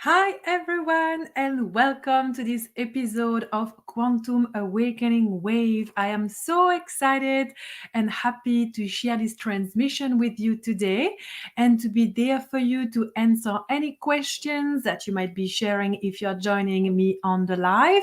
Hi, everyone, and welcome to this episode of Quantum Awakening Wave. I am so excited and happy to share this transmission with you today and to be there for you to answer any questions that you might be sharing if you're joining me on the live.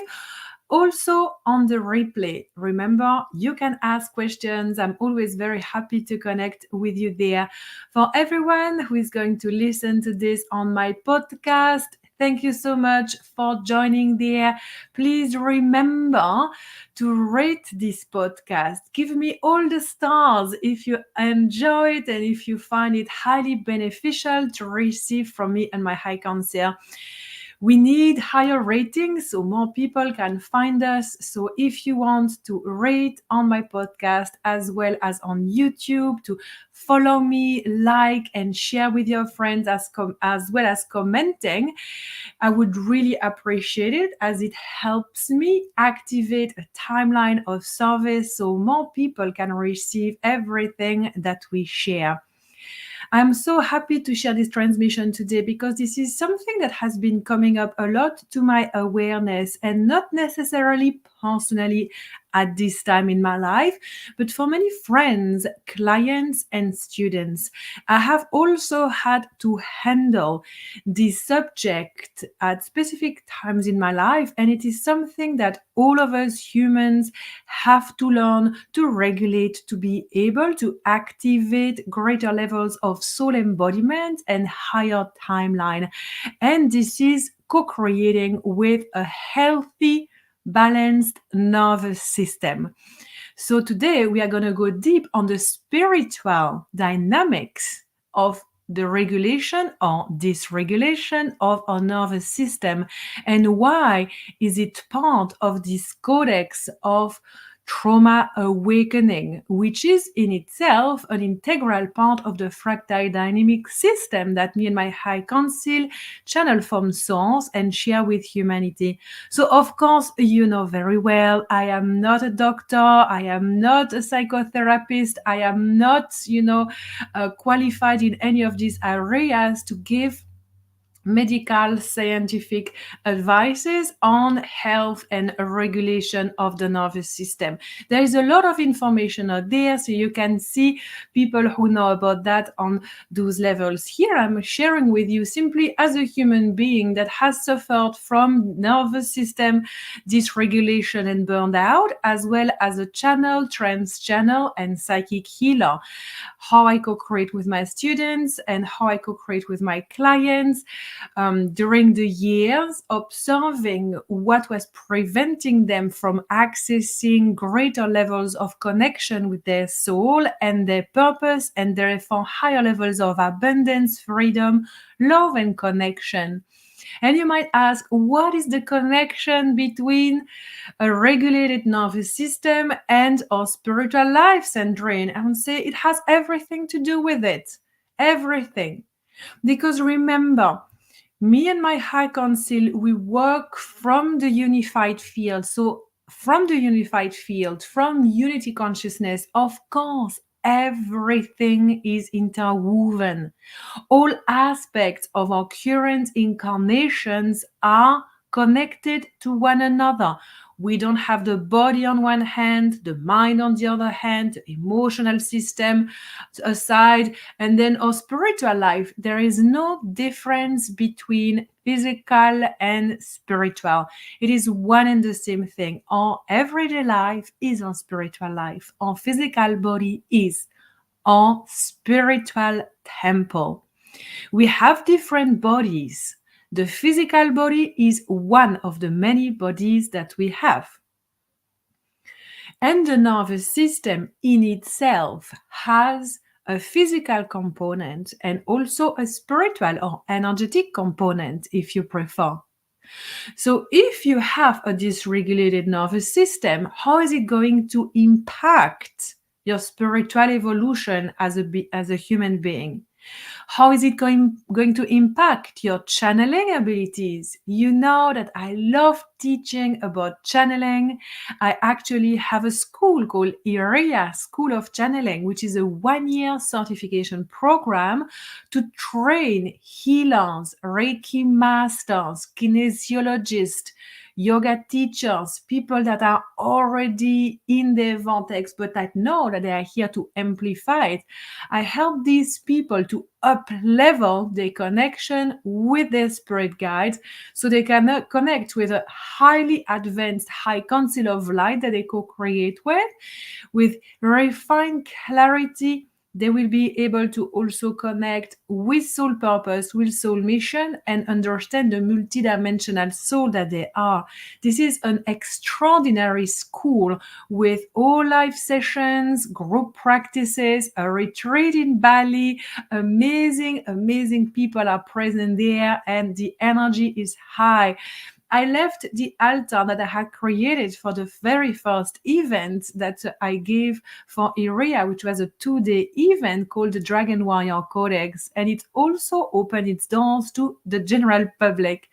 Also on the replay, remember you can ask questions. I'm always very happy to connect with you there. For everyone who is going to listen to this on my podcast, thank you so much for joining there. Please remember to rate this podcast. Give me all the stars if you enjoy it and if you find it highly beneficial to receive from me and my high counselor. We need higher ratings so more people can find us. So if you want to rate on my podcast as well as on YouTube, to follow me, like and share with your friends as well as commenting, I would really appreciate it as it helps me activate a timeline of service so more people can receive everything that we share. I'm so happy to share this transmission today because this is something that has been coming up a lot to my awareness, and not necessarily personally at this time in my life, but for many friends, clients, and students. I have also had to handle this subject at specific times in my life, and it is something that all of us humans have to learn to regulate to be able to activate greater levels of soul embodiment and higher timeline. And this is co-creating with a healthy, balanced nervous system. So today we are going to go deep on the spiritual dynamics of the regulation or dysregulation of our nervous system, and why is it part of this codex of trauma awakening, which is in itself an integral part of the fractal dynamic system that me and my high council channel from source and share with humanity. So of course, you know very well, I am not a doctor, I am not a psychotherapist, I am not, qualified in any of these areas to give medical scientific advices on health and regulation of the nervous system. There is a lot of information out there, so you can see people who know about that on those levels. Here I'm sharing with you simply as a human being that has suffered from nervous system dysregulation and burned out, as well as a channel, trance channel, and psychic healer. How I co-create with my students and how I co-create with my clients during the years, observing what was preventing them from accessing greater levels of connection with their soul and their purpose, and therefore higher levels of abundance, freedom, love, and connection. And you might ask, what is the connection between a regulated nervous system and our spiritual life, Sandrine? I would say it has everything to do with it. Everything. Because remember, me and my high council, we work from the unified field. So from the unified field, from unity consciousness, of course, everything is interwoven. All aspects of our current incarnations are connected to one another. We don't have the body on one hand, the mind on the other hand, the emotional system aside, and then our spiritual life. There is no difference between physical and spiritual. It is one and the same thing. Our everyday life is our spiritual life. Our physical body is our spiritual temple. We have different bodies. The physical body is one of the many bodies that we have. And the nervous system in itself has a physical component and also a spiritual or energetic component, if you prefer. So if you have a dysregulated nervous system, how is it going to impact your spiritual evolution as a human being? How is it going to impact your channeling abilities? You know that I love teaching about channeling. I actually have a school called IRIA, School of Channeling, which is a 1-year certification program to train healers, Reiki masters, kinesiologists, yoga teachers, people that are already in their vortex, but that know that they are here to amplify it. I help these people to up level their connection with their spirit guides so they can connect with a highly advanced high council of light that they co-create with refined clarity. They will be able to also connect with soul purpose, with soul mission, and understand the multidimensional soul that they are. This is an extraordinary school with all live sessions, group practices, a retreat in Bali. Amazing people are present there, and the energy is high. I left the altar that I had created for the very first event that I gave for Iria, which was a 2-day event called the Dragon Warrior Codex, and it also opened its doors to the general public.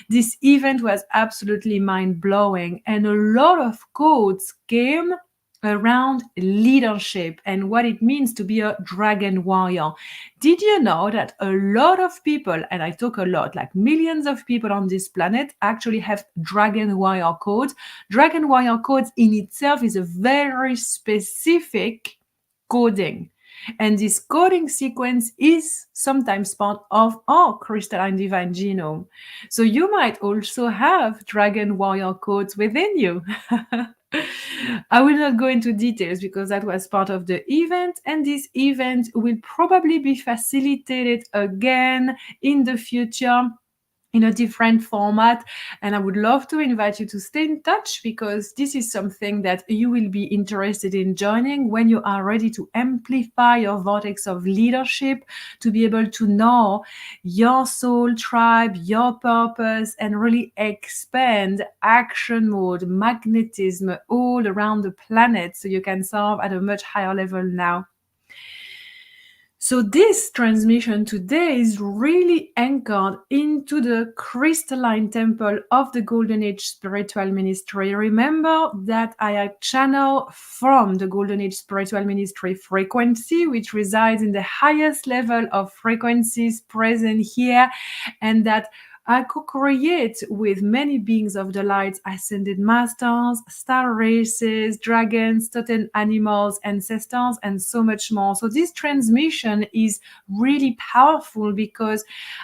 This event was absolutely mind-blowing, and a lot of codes came around leadership and what it means to be a dragon warrior. Did you know that a lot of people, and I talk a lot, like millions of people on this planet, actually have dragon warrior codes? Dragon warrior codes in itself is a very specific coding. And this coding sequence is sometimes part of our crystalline divine genome. So you might also have dragon warrior codes within you. I will not go into details because that was part of the event, and this event will probably be facilitated again in the future in a different format. And I would love to invite you to stay in touch because this is something that you will be interested in joining when you are ready to amplify your vortex of leadership, to be able to know your soul tribe, your purpose, and really expand action mode, magnetism all around the planet so you can serve at a much higher level now. So this transmission today is really anchored into the crystalline temple of the Golden Age Spiritual Ministry. Remember that I channel from the Golden Age Spiritual Ministry frequency, which resides in the highest level of frequencies present here, and that I co-create with many beings of the light, ascended masters, star races, dragons, totem animals, ancestors, and so much more. So this transmission is really powerful because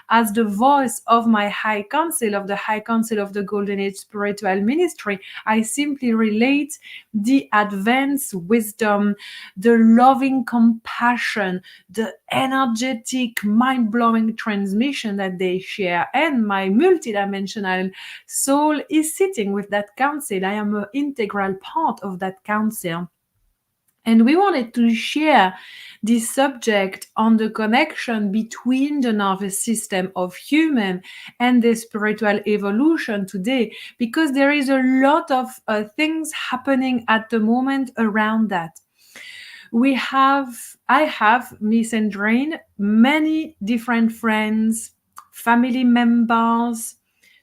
as the voice of my high council, of the high council of the Golden Age Spiritual Ministry, I simply relate the advanced wisdom, the loving compassion, the energetic, mind-blowing transmission that they share. And my multidimensional soul is sitting with that council. I am an integral part of that council. And we wanted to share this subject on the connection between the nervous system of human and the spiritual evolution today, because there is a lot of things happening at the moment around that. I have, Miss and Drain, many different friends, family members,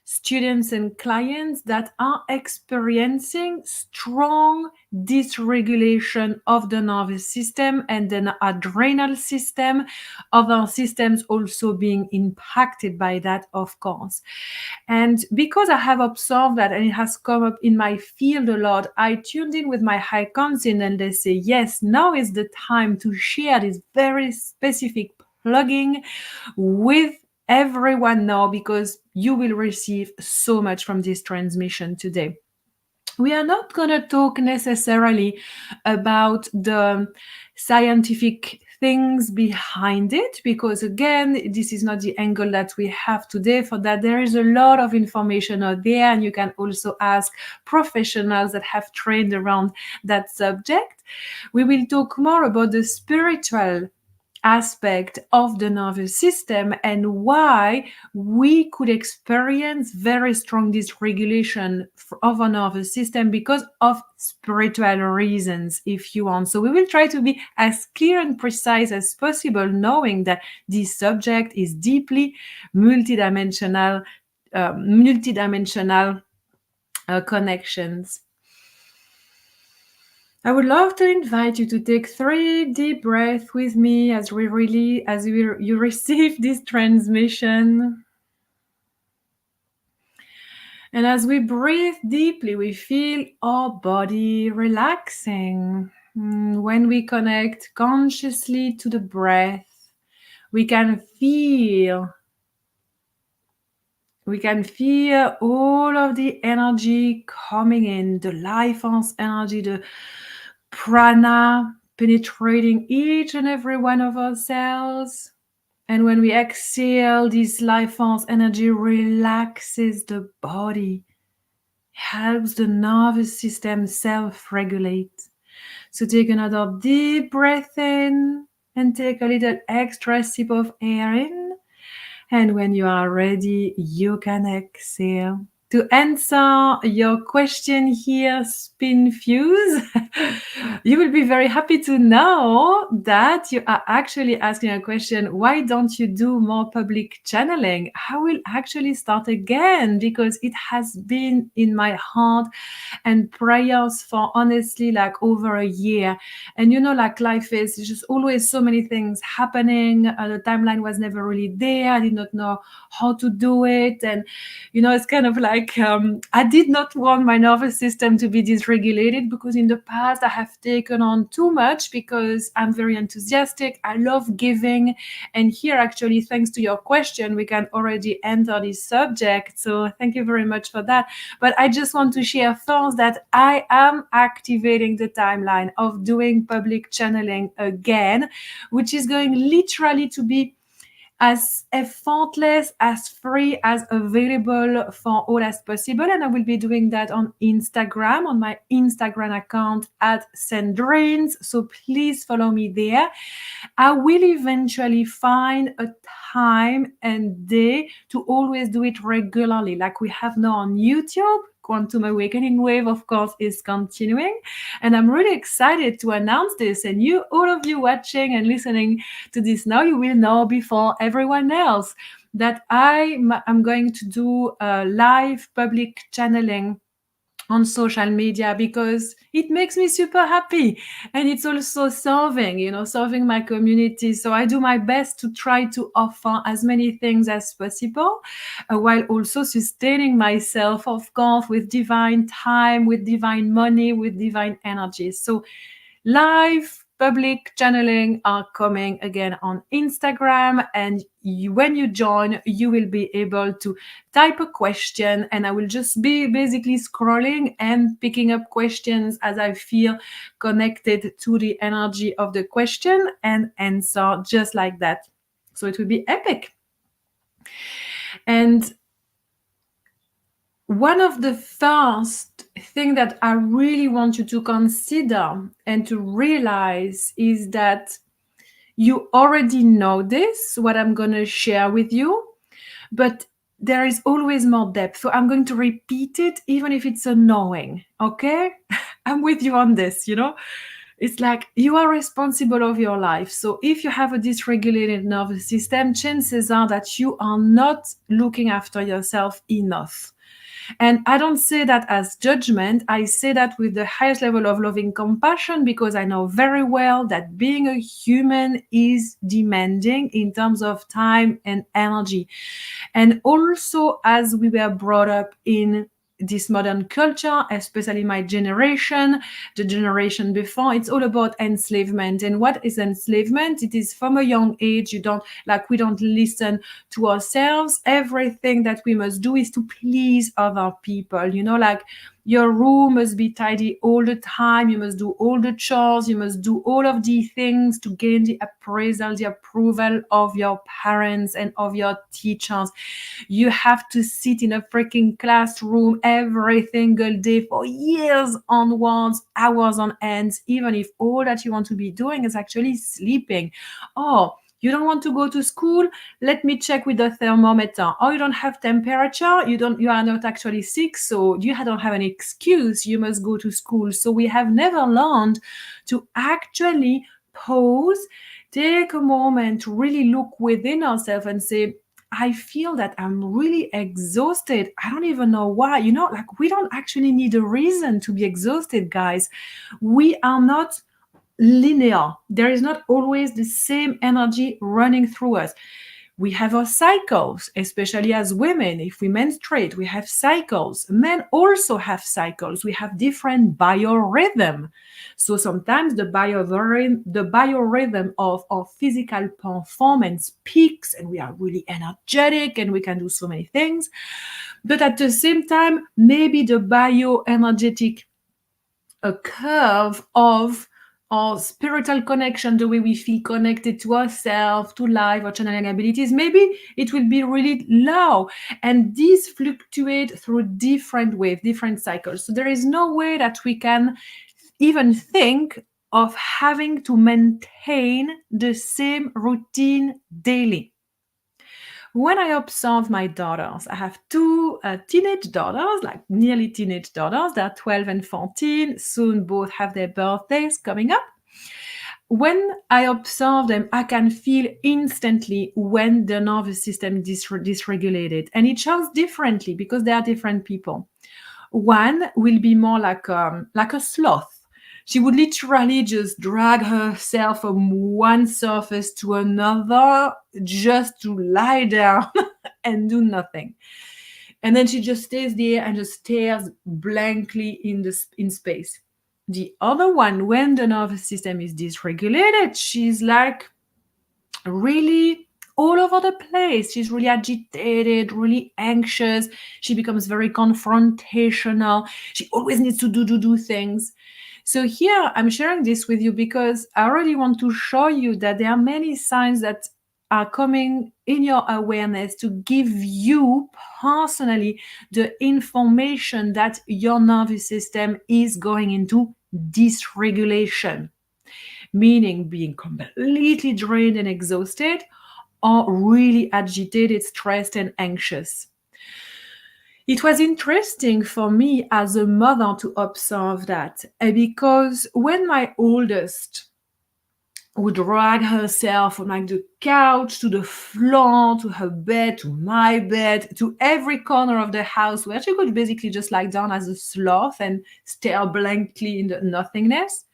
students and clients that are experiencing strong dysregulation of the nervous system and the adrenal system. Other systems also being impacted by that, of course. And because I have observed that and it has come up in my field a lot, I tuned in with my high council and they say, yes, now is the time to share this very specific plugging with everyone now because you will receive so much from this transmission today. We are not going to talk necessarily about the scientific things behind it because, again, this is not the angle that we have today. For that, there is a lot of information out there, and you can also ask professionals that have trained around that subject. We will talk more about the spiritual aspect of the nervous system and why we could experience very strong dysregulation of our nervous system because of spiritual reasons, if you want. So we will try to be as clear and precise as possible, knowing that this subject is deeply multidimensional, connections. I would love to invite you to take 3 deep breaths with me as you receive this transmission. And as we breathe deeply, we feel our body relaxing. When we connect consciously to the breath, we can feel all of the energy coming in, the life force energy, the prana penetrating each and every one of our cells. And when we exhale, this life force energy relaxes the body, helps the nervous system self-regulate. So take another deep breath in and take a little extra sip of air in. And when you are ready, you can exhale. To answer your question here, Spin Fuse, you will be very happy to know that you are actually asking a question, why don't you do more public channeling? I will actually start again because it has been in my heart and prayers for honestly like over a year. And like life is just always so many things happening. The timeline was never really there. I did not know how to do it. And it's kind of like I did not want my nervous system to be dysregulated because in the past I have taken on too much because I'm very enthusiastic. I love giving. And here, actually, thanks to your question, we can already enter this subject. So thank you very much for that. But I just want to share first that I am activating the timeline of doing public channeling again, which is going literally to be as effortless, as free, as available for all as possible. And I will be doing that on Instagram, on my Instagram account at Sandrines. So please follow me there. I will eventually find a time and day to always do it regularly, like we have now on YouTube. Quantum Awakening Wave, of course, is continuing. And I'm really excited to announce this. And you, all of you watching and listening to this now, you will know before everyone else that I'm going to do a live public channeling on social media because it makes me super happy, and it's also serving my community. So I do my best to try to offer as many things as possible, while also sustaining myself, of course, with divine time, with divine money, with divine energy. So live public channeling are coming again on Instagram, and when you join, you will be able to type a question, and I will just be basically scrolling and picking up questions as I feel connected to the energy of the question and answer just like that. So it will be epic. And one of the first thing that I really want you to consider and to realize is that you already know this, what I'm going to share with you, but there is always more depth. So I'm going to repeat it, even if it's annoying. Okay? I'm with you on this, It's like you are responsible of your life. So if you have a dysregulated nervous system, chances are that you are not looking after yourself enough. And I don't say that as judgment. I say that with the highest level of loving compassion, because I know very well that being a human is demanding in terms of time and energy. And also, as we were brought up in this modern culture, especially my generation, the generation before, it's all about enslavement. And what is enslavement? It is from a young age, we don't listen to ourselves. Everything that we must do is to please other people, Your room must be tidy all the time. You must do all the chores. You must do all of the things to gain the appraisal, the approval of your parents and of your teachers. You have to sit in a freaking classroom every single day for years onwards, hours on end, even if all that you want to be doing is actually sleeping. Oh, you don't want to go to school? Let me check with the thermometer. Oh, you don't have temperature? You are not actually sick, so you don't have an excuse. You must go to school. So we have never learned to actually pause, take a moment to really look within ourselves and say, I feel that I'm really exhausted. I don't even know why. Like we don't actually need a reason to be exhausted, guys. We are not linear. There is not always the same energy running through us. We have our cycles, especially as women. If we menstruate, we have cycles. Men also have cycles. We have different biorhythm. So sometimes the biorhythm of our physical performance peaks and we are really energetic and we can do so many things. But at the same time, maybe the bioenergetic curve of our spiritual connection, the way we feel connected to ourselves, to life, our channeling abilities, maybe it will be really low. And these fluctuate through different waves, different cycles. So there is no way that we can even think of having to maintain the same routine daily. When I observe my daughters, I have two teenage daughters, like nearly teenage daughters. They're 12 and 14. Soon both have their birthdays coming up. When I observe them, I can feel instantly when the nervous system is dysregulated. And it shows differently because they are different people. One will be more like a sloth. She would literally just drag herself from one surface to another just to lie down and do nothing. And then she just stays there and just stares blankly in space. The other one, when the nervous system is dysregulated, she's like really all over the place. She's really agitated, really anxious. She becomes very confrontational. She always needs to do things. So here I'm sharing this with you because I really want to show you that there are many signs that are coming in your awareness to give you personally the information that your nervous system is going into dysregulation, meaning being completely drained and exhausted or really agitated, stressed, and anxious. It was interesting for me as a mother to observe that because when my oldest would drag herself from like the couch to the floor, to her bed, to my bed, to every corner of the house where she could basically just lie down as a sloth and stare blankly in the nothingness.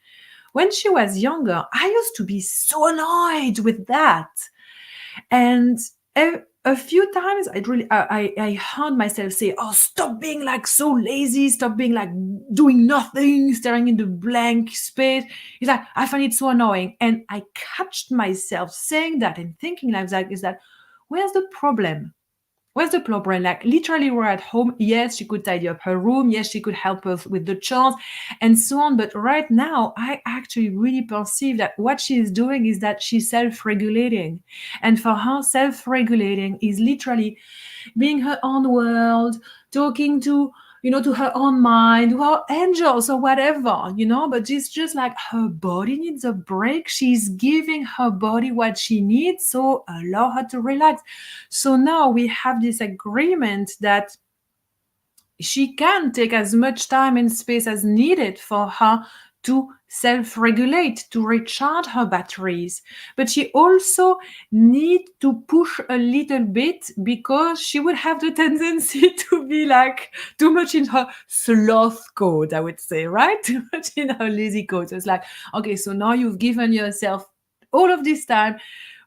When she was younger, I used to be so annoyed with that. And a few times I heard myself say, oh, stop being like so lazy, stop being like doing nothing, staring in the blank space. It's like, I find it so annoying. And I catched myself saying that and thinking like that, is that, where's the problem? Where's the problem? Like literally we're at home. Yes, she could tidy up her room. Yes, she could help us with the chores and so on. But right now, I actually really perceive that what she is doing is that she's self-regulating. And for her, self-regulating is literally being her own world, talking to her own mind, to her angels or whatever, but it's just like her body needs a break. She's giving her body what she needs, so allow her to relax. So now we have this agreement that she can take as much time and space as needed for her to self-regulate, to recharge her batteries. But she also needs to push a little bit because she would have the tendency to be like too much in her sloth code, I would say, right? Too much in her lazy code. So it's like, okay, so now you've given yourself all of this time.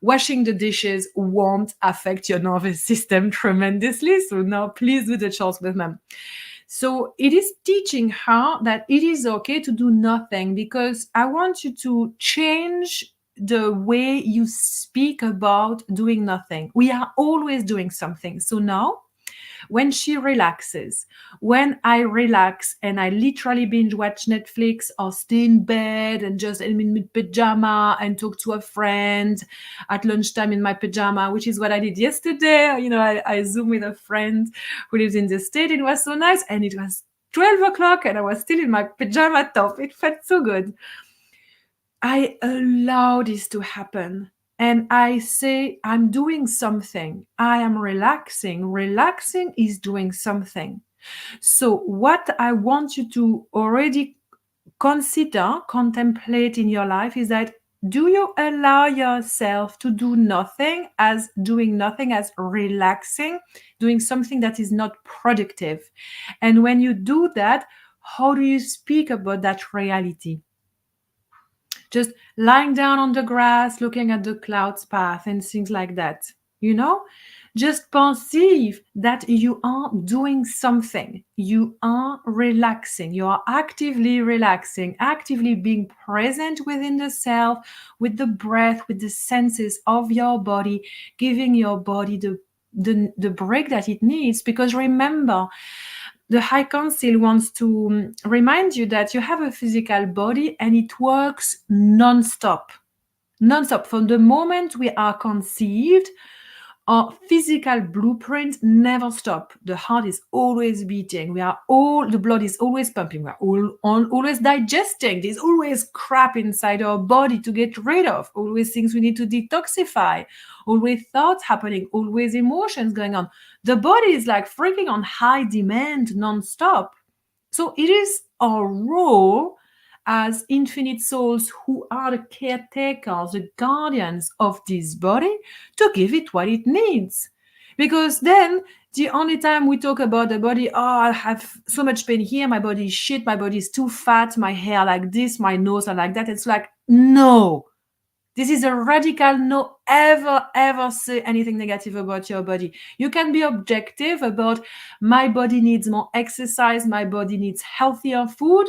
Washing the dishes won't affect your nervous system tremendously. So now please do the chores with mom. So it is teaching her that it is okay to do nothing, because I want you to change the way you speak about doing nothing. We are always doing something. So now When she relaxes, when I relax and I literally binge watch Netflix or stay in bed and just am in my pajama and talk to a friend at lunchtime in my pajama, which is what I did yesterday. I Zoom with a friend who lives in the state. It was so nice. And it was 12 o'clock and I was still in my pajama top. It felt so good. I allow this to happen. And I say, I'm doing something. I am relaxing. Relaxing is doing something. So, what I want you to already consider, contemplate in your life is that do you allow yourself to do nothing as doing nothing, as relaxing, doing something that is not productive? And when you do that, how do you speak about that reality? Just lying down on the grass, looking at the clouds path and things like that. You know, just perceive that you are doing something. You are relaxing. You are actively relaxing, actively being present within the self, with the breath, with the senses of your body, giving your body the break that it needs. Because remember, the High Council wants to remind you that you have a physical body and it works non-stop. Non-stop. From the moment we are conceived, our physical blueprint never stop. The heart is always beating. The blood is always pumping. Always digesting. There's always crap inside our body to get rid of. Always things we need to detoxify. Always thoughts happening. Always emotions going on. The body is like freaking on high demand non-stop. So it is our role as infinite souls who are the caretakers, the guardians of this body, to give it what it needs. Because then the only time we talk about the body, oh, I have so much pain here, my body is shit, my body is too fat, my hair like this, my nose are like that. It's like, no. This is a radical no. Ever say anything negative about your body. You can be objective about my body needs more exercise, my body needs healthier food,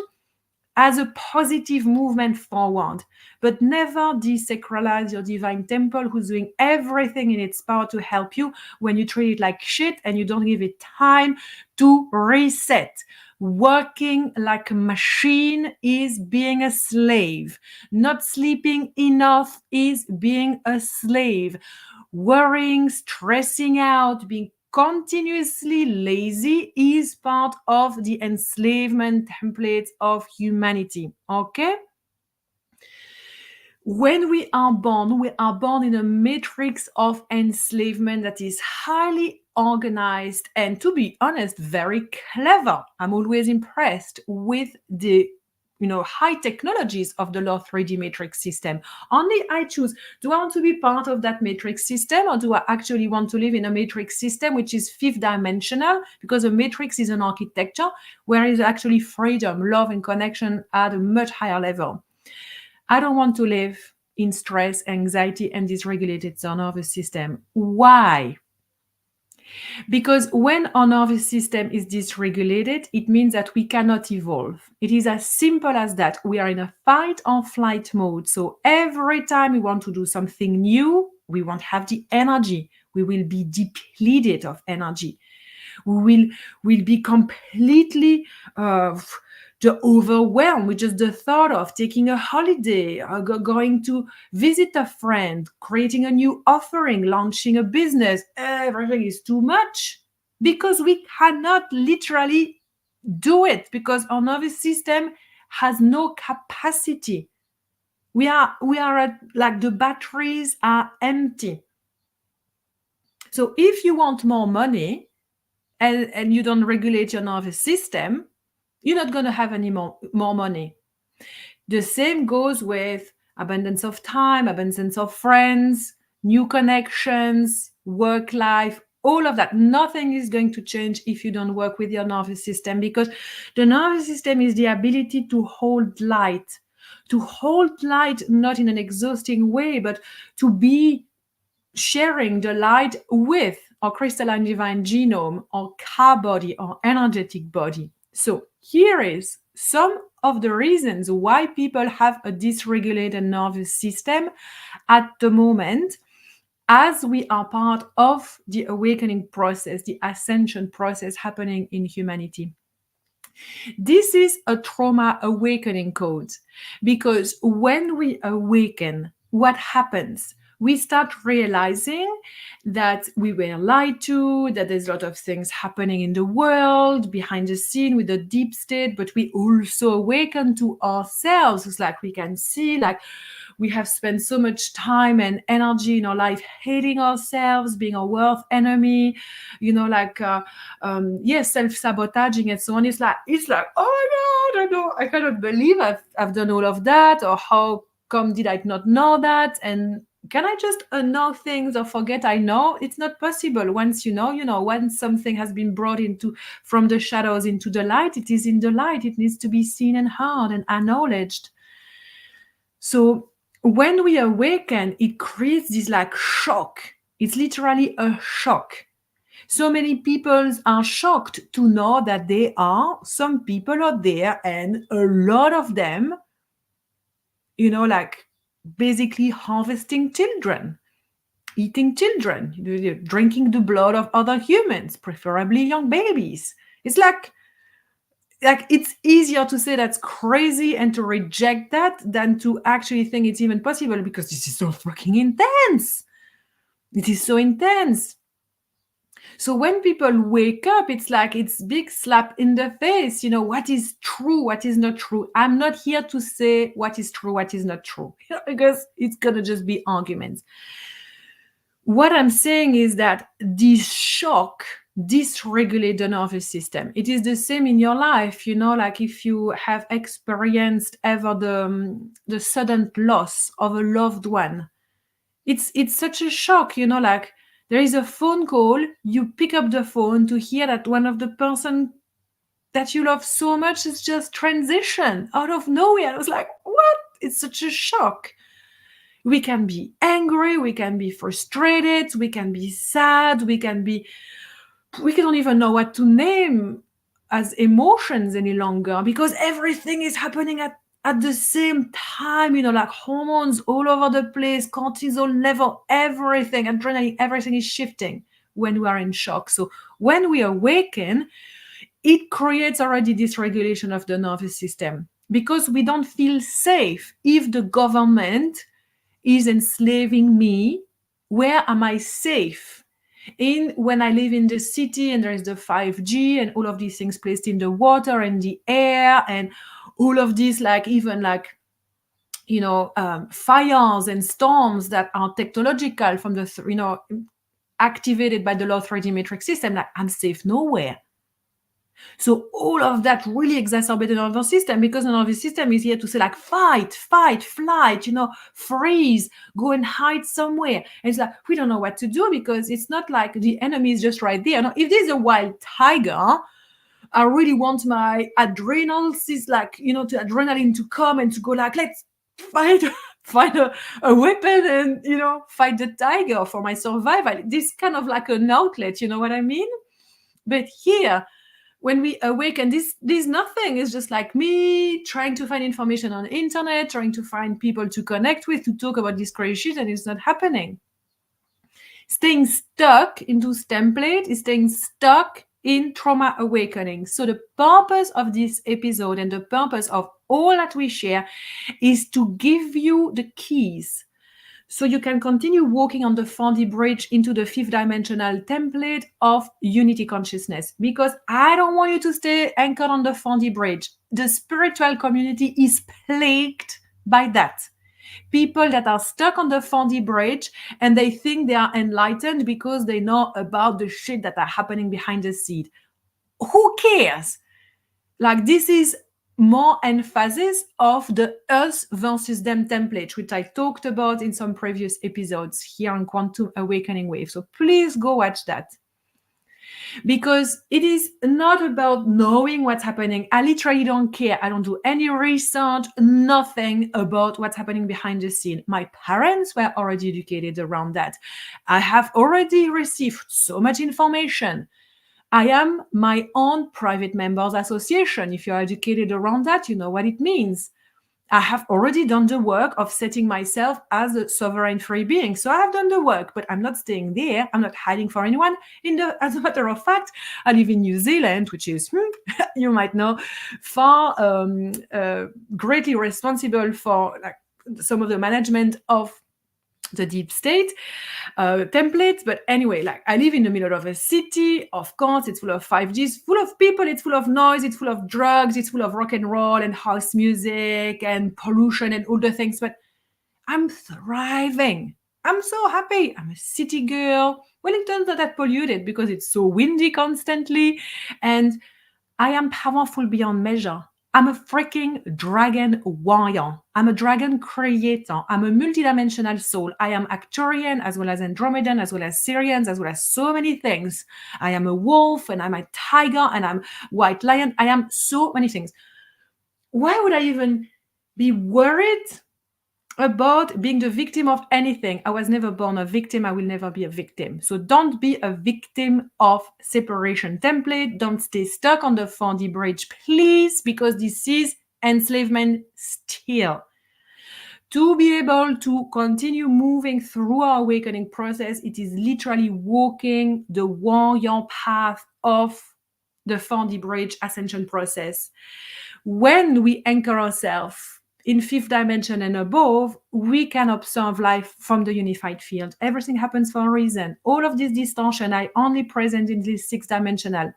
as a positive movement forward, but never desacralize your divine temple who's doing everything in its power to help you when you treat it like shit and you don't give it time to reset. Working like a machine is being a slave. Not sleeping enough is being a slave. Worrying, stressing out, being continuously lazy is part of the enslavement templates of humanity. Okay? When we are born in a matrix of enslavement that is highly organized and, to be honest, very clever. I'm always impressed with the high technologies of the Law 3D matrix system. Only I choose, do I want to be part of that matrix system, or do I actually want to live in a matrix system which is fifth dimensional? Because a matrix is an architecture where is actually freedom, love, and connection at a much higher level. I don't want to live in stress, anxiety, and dysregulated nervous system. Why? Because when our nervous system is dysregulated, it means that we cannot evolve. It is as simple as that. We are in a fight or flight mode. So every time we want to do something new, we won't have the energy. We will be depleted of energy. We will be completely overwhelmed with just the thought of taking a holiday, going to visit a friend, creating a new offering, launching a business. Everything is too much because we cannot literally do it, because our nervous system has no capacity. We are like the batteries are empty. So if you want more money and you don't regulate your nervous system, you're not going to have any more money. The same goes with abundance of time, abundance of friends, new connections, work life, all of that. Nothing is going to change if you don't work with your nervous system, because the nervous system is the ability to hold light, not in an exhausting way, but to be sharing the light with our crystalline divine genome, our car body, our energetic body. So here is some of the reasons why people have a dysregulated nervous system at the moment. as we are part of the awakening process, the ascension process happening in humanity. This is a trauma awakening code because when we awaken, what happens? We start realizing that we were lied to, that there's a lot of things happening in the world behind the scene with the deep state, but we also awaken to ourselves. It's like we can see, like, we have spent so much time and energy in our life hating ourselves, being our worst enemy, like self-sabotaging and so on. It's like, oh my god, I cannot believe I've done all of that, or how come did I not know that, and can I just know things or forget I know? It's not possible. Once once something has been brought into from the shadows into the light, it is in the light. It needs to be seen and heard and acknowledged. So when we awaken, it creates this like shock. It's literally a shock. So many people are shocked to know that some people are there, and a lot of them, like basically harvesting children, eating children, drinking the blood of other humans, preferably young babies. It's like it's easier to say that's crazy and to reject that than to actually think it's even possible, because this is so fucking intense. It is so intense. So when people wake up, it's like it's big slap in the face. What is true, what is not true. I'm not here to say what is true, what is not true, because it's gonna just be arguments. What I'm saying is that this shock dysregulate the nervous system. It is the same in your life, like if you have experienced ever the sudden loss of a loved one. It's such a shock, like there is a phone call, you pick up the phone to hear that one of the person that you love so much is just transition out of nowhere. I was like, what? It's such a shock. We can be angry, we can be frustrated, we can be sad, we don't even know what to name as emotions any longer, because everything is happening at the same time, like hormones all over the place, cortisol level, everything, adrenaline, everything is shifting when we are in shock. So when we awaken, it creates already dysregulation of the nervous system, because we don't feel safe. If the government is enslaving me, where am I safe? When I live in the city and there is the 5G and all of these things placed in the water and the air and all of these, like even like fires and storms that are technological from the activated by the low 3D matrix system, like I'm safe nowhere. So all of that really exacerbated the nervous system, because the nervous system is here to say like fight, flight, freeze, go and hide somewhere. And it's like we don't know what to do, because it's not like the enemy is just right there. No, if there's a wild tiger, I really want my adrenals, is like, to adrenaline to come and to go like, let's find a weapon and, fight the tiger for my survival. This kind of like an outlet, you know what I mean? But here, when we awaken, this nothing. It's just like me trying to find information on the internet, trying to find people to connect with, to talk about this crazy shit, and it's not happening. Staying stuck in this template is staying stuck in trauma awakening. So the purpose of this episode and the purpose of all that we share is to give you the keys so you can continue walking on the 4D bridge into the 5th dimensional template of unity consciousness, because I don't want you to stay anchored on the 4D bridge. The spiritual community is plagued by that. People that are stuck on the 4D bridge and they think they are enlightened because they know about the shit that are happening behind the scene. Who cares? Like, this is more emphasis of the us versus them template, which I talked about in some previous episodes here on Quantum Awakening Wave. So please go watch that. Because it is not about knowing what's happening. I literally don't care. I don't do any research, nothing about what's happening behind the scene. My parents were already educated around that. I have already received so much information. I am my own private members association. If you're educated around that, you know what it means. I have already done the work of setting myself as a sovereign free being. So I have done the work, but I'm not staying there. I'm not hiding for anyone. As a matter of fact, I live in New Zealand, which is, you might know, far greatly responsible for like some of the management of the deep state templates. But anyway, like I live in the middle of a city. Of course, it's full of 5G, it's full of people, it's full of noise, it's full of drugs, it's full of rock and roll and house music and pollution and all the things. But I'm thriving. I'm so happy. I'm a city girl. Wellington's not that polluted because it's so windy constantly. And I am powerful beyond measure. I'm a freaking dragon warrior. I'm a dragon creator. I'm a multidimensional soul. I am Arcturian as well as Andromedan, as well as Syrians, as well as so many things. I am a wolf and I'm a tiger and I'm white lion. I am so many things. Why would I even be worried about being the victim of anything? I was never born a victim. I will never be a victim. So don't be a victim of separation template. Don't stay stuck on the 4D bridge, please, because this is enslavement still. To be able to continue moving through our awakening process, it is literally walking the warrior path of the 4D bridge ascension process. When we anchor ourselves in fifth dimension and above, we can observe life from the unified field. Everything happens for a reason. All of this distortion are only present in this sixth dimensional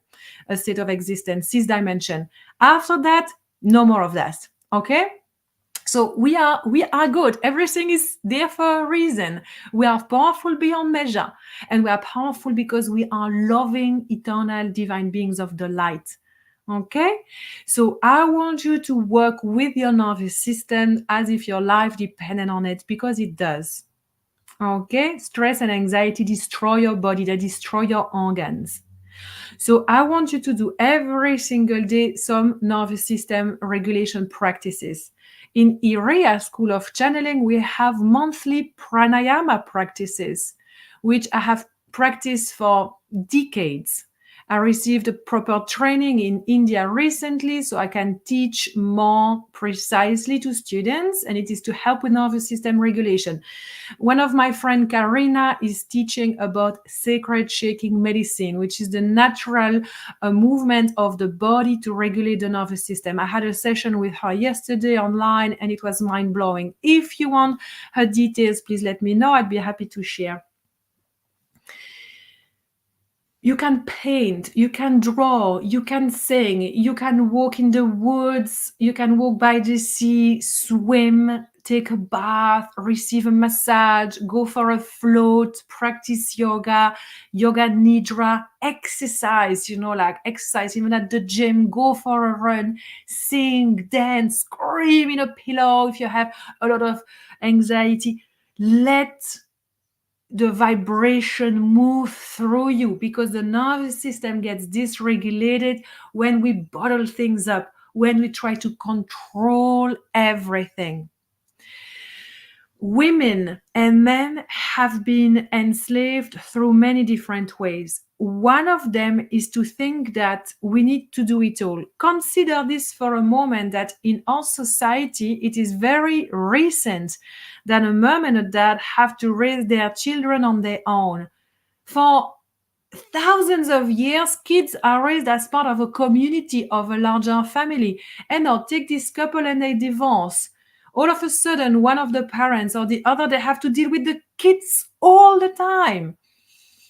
state of existence, sixth dimension. After that, no more of that. Okay? So we are good. Everything is there for a reason. We are powerful beyond measure. And we are powerful because we are loving, eternal, divine beings of the light. Okay? So I want you to work with your nervous system as if your life depended on it, because it does. Okay? Stress and anxiety destroy your body. They destroy your organs. So I want you to do every single day some nervous system regulation practices. In Iria School of Channeling, we have monthly pranayama practices, which I have practiced for decades. I received a proper training in India recently, so I can teach more precisely to students, and it is to help with nervous system regulation. One of my friend Karina is teaching about sacred shaking medicine, which is the natural movement of the body to regulate the nervous system. I had a session with her yesterday online, and it was mind-blowing. If you want her details, please let me know. I'd be happy to share. You can paint, you can draw, you can sing, you can walk in the woods, you can walk by the sea, swim, take a bath, receive a massage, go for a float, practice yoga, yoga nidra, exercise, like exercise even at the gym, go for a run, sing, dance, scream in a pillow if you have a lot of anxiety. Let the vibration move through you, because the nervous system gets dysregulated when we bottle things up, when we try to control everything. Women and men have been enslaved through many different ways. One of them is to think that we need to do it all. Consider this for a moment, that in our society, it is very recent that a mom and a dad have to raise their children on their own. For thousands of years, kids are raised as part of a community, of a larger family. And now take this couple and they divorce. All of a sudden, one of the parents or the other, they have to deal with the kids all the time.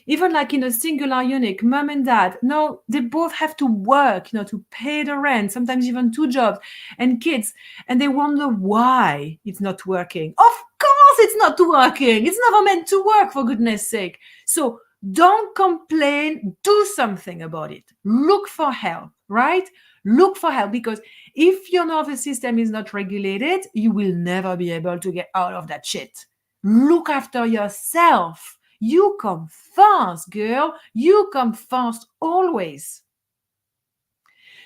Even like in a singular unit, mom and dad, no, they both have to work, to pay the rent, sometimes even 2 jobs, and kids, and they wonder why it's not working. Of course it's not working. It's never meant to work, for goodness sake. So don't complain, do something about it. Look for help, right? Look for help, because if your nervous system is not regulated, you will never be able to get out of that shit. Look after yourself. You come first, girl. You come first always.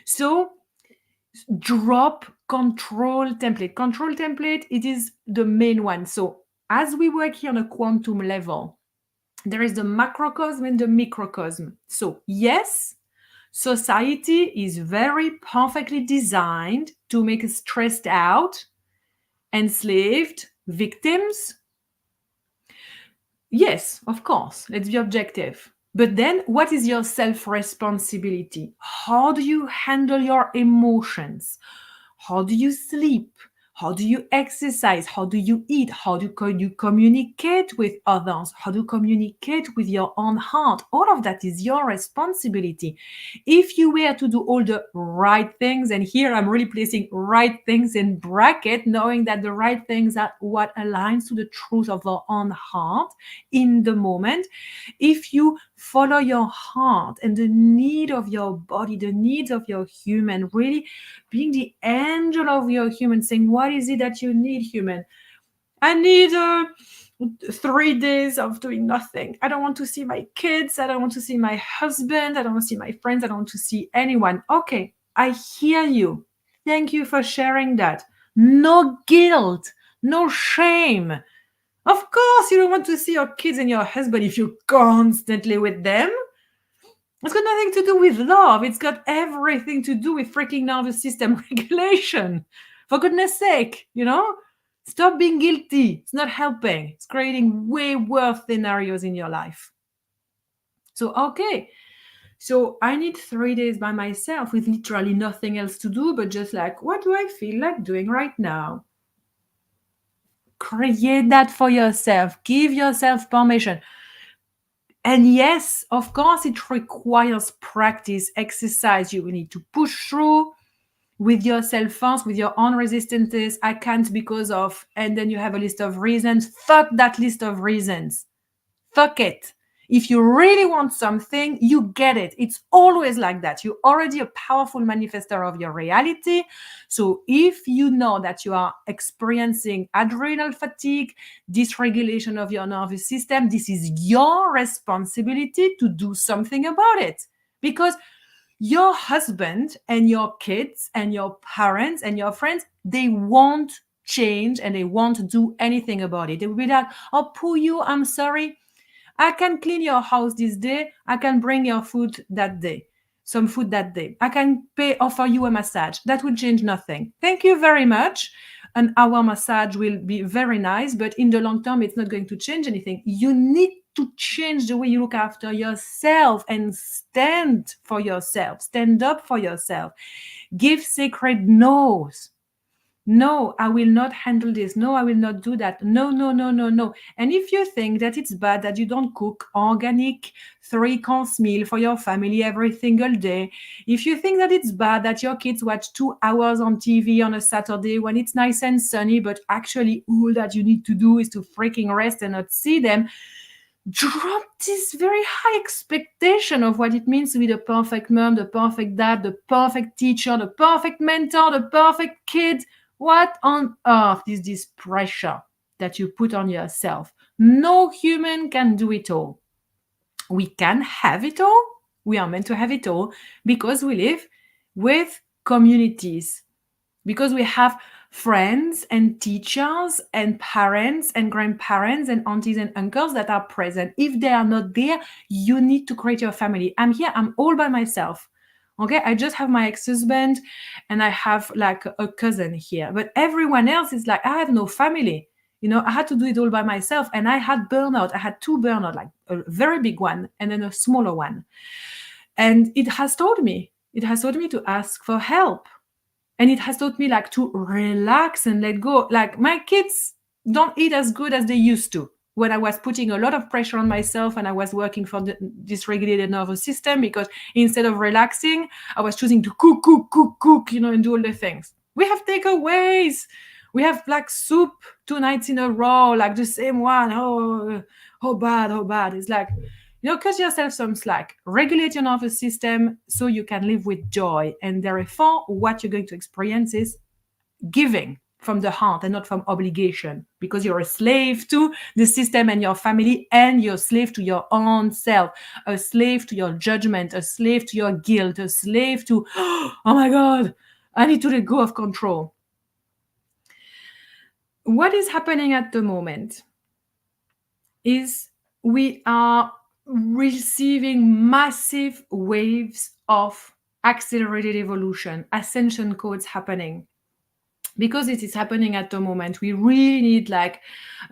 So drop control template. Control template, it is the main one. So as we work here on a quantum level, there is the macrocosm and the microcosm. So yes, society is very perfectly designed to make us stressed out enslaved victims? Yes, of course, let's be objective. But then what is your self-responsibility? How do you handle your emotions? How do you sleep? How do you exercise? How do you eat? How do you communicate with others? How do you communicate with your own heart? All of that is your responsibility. If you were to do all the right things, and here I'm really placing right things in bracket, knowing that the right things are what aligns to the truth of our own heart in the moment. If you follow your heart and the need of your body, the needs of your human, really being the angel of your human, saying, what is it that you need, human? I need 3 days of doing nothing. I don't want to see my kids. I don't want to see my husband. I don't want to see my friends. I don't want to see anyone. Okay, I hear you. Thank you for sharing that. No guilt, no shame. Of course, you don't want to see your kids and your husband if you're constantly with them. It's got nothing to do with love. It's got everything to do with freaking nervous system regulation. For goodness sake, stop being guilty. It's not helping. It's creating way worse scenarios in your life. So, okay. So I need 3 days by myself with literally nothing else to do, but just like, what do I feel like doing right now? Create that for yourself. Give yourself permission. And yes, of course, it requires practice, exercise. You will need to push through with yourself first, with your own resistances. I can't because of, and then you have a list of reasons. Fuck that list of reasons. Fuck it. If you really want something, you get it. It's always like that. You're already a powerful manifester of your reality. So if you know that you are experiencing adrenal fatigue, dysregulation of your nervous system, this is your responsibility to do something about it. Because your husband and your kids and your parents and your friends, they won't change and they won't do anything about it. They will be like, oh, poor you, I'm sorry. I can clean your house this day. I can bring your food that day, some food that day. I can offer you a massage. That will change nothing. Thank you very much. An hour massage will be very nice, but in the long term, it's not going to change anything. You need to change the way you look after yourself and stand for yourself, stand up for yourself. Give sacred no's. No, I will not handle this. No, I will not do that. No, no, no, no, no. And if you think that it's bad that you don't cook organic 3-course meal for your family every single day, if you think that it's bad that your kids watch 2 hours on TV on a Saturday when it's nice and sunny, but actually all that you need to do is to freaking rest and not see them, drop this very high expectation of what it means to be the perfect mom, the perfect dad, the perfect teacher, the perfect mentor, the perfect kid. What on earth is this pressure that you put on yourself? No human can do it all. We can have it all. We are meant to have it all because we live with communities, because we have friends and teachers and parents and grandparents and aunties and uncles that are present. If they are not there, you need to create your family. I'm here, I'm all by myself. Okay, I just have my ex-husband and I have like a cousin here, but everyone else is like, I have no family. I had to do it all by myself, and I had burnout. I had 2 burnout, like a very big one and then a smaller one. And it has taught me to ask for help. And it has taught me like to relax and let go. Like my kids don't eat as good as they used to when I was putting a lot of pressure on myself and I was working for the dysregulated nervous system, because instead of relaxing, I was choosing to cook, and do all the things. We have takeaways. We have like soup 2 nights in a row, like the same one. Oh, how bad. It's like, cut yourself some slack, regulate your nervous system so you can live with joy. And therefore, what you're going to experience is giving from the heart and not from obligation, because you're a slave to the system and your family, and you're a slave to your own self, a slave to your judgment, a slave to your guilt, a slave to, oh my God, I need to let go of control. What is happening at the moment is we are receiving massive waves of accelerated evolution, ascension codes happening. because it is happening at the moment. We really need like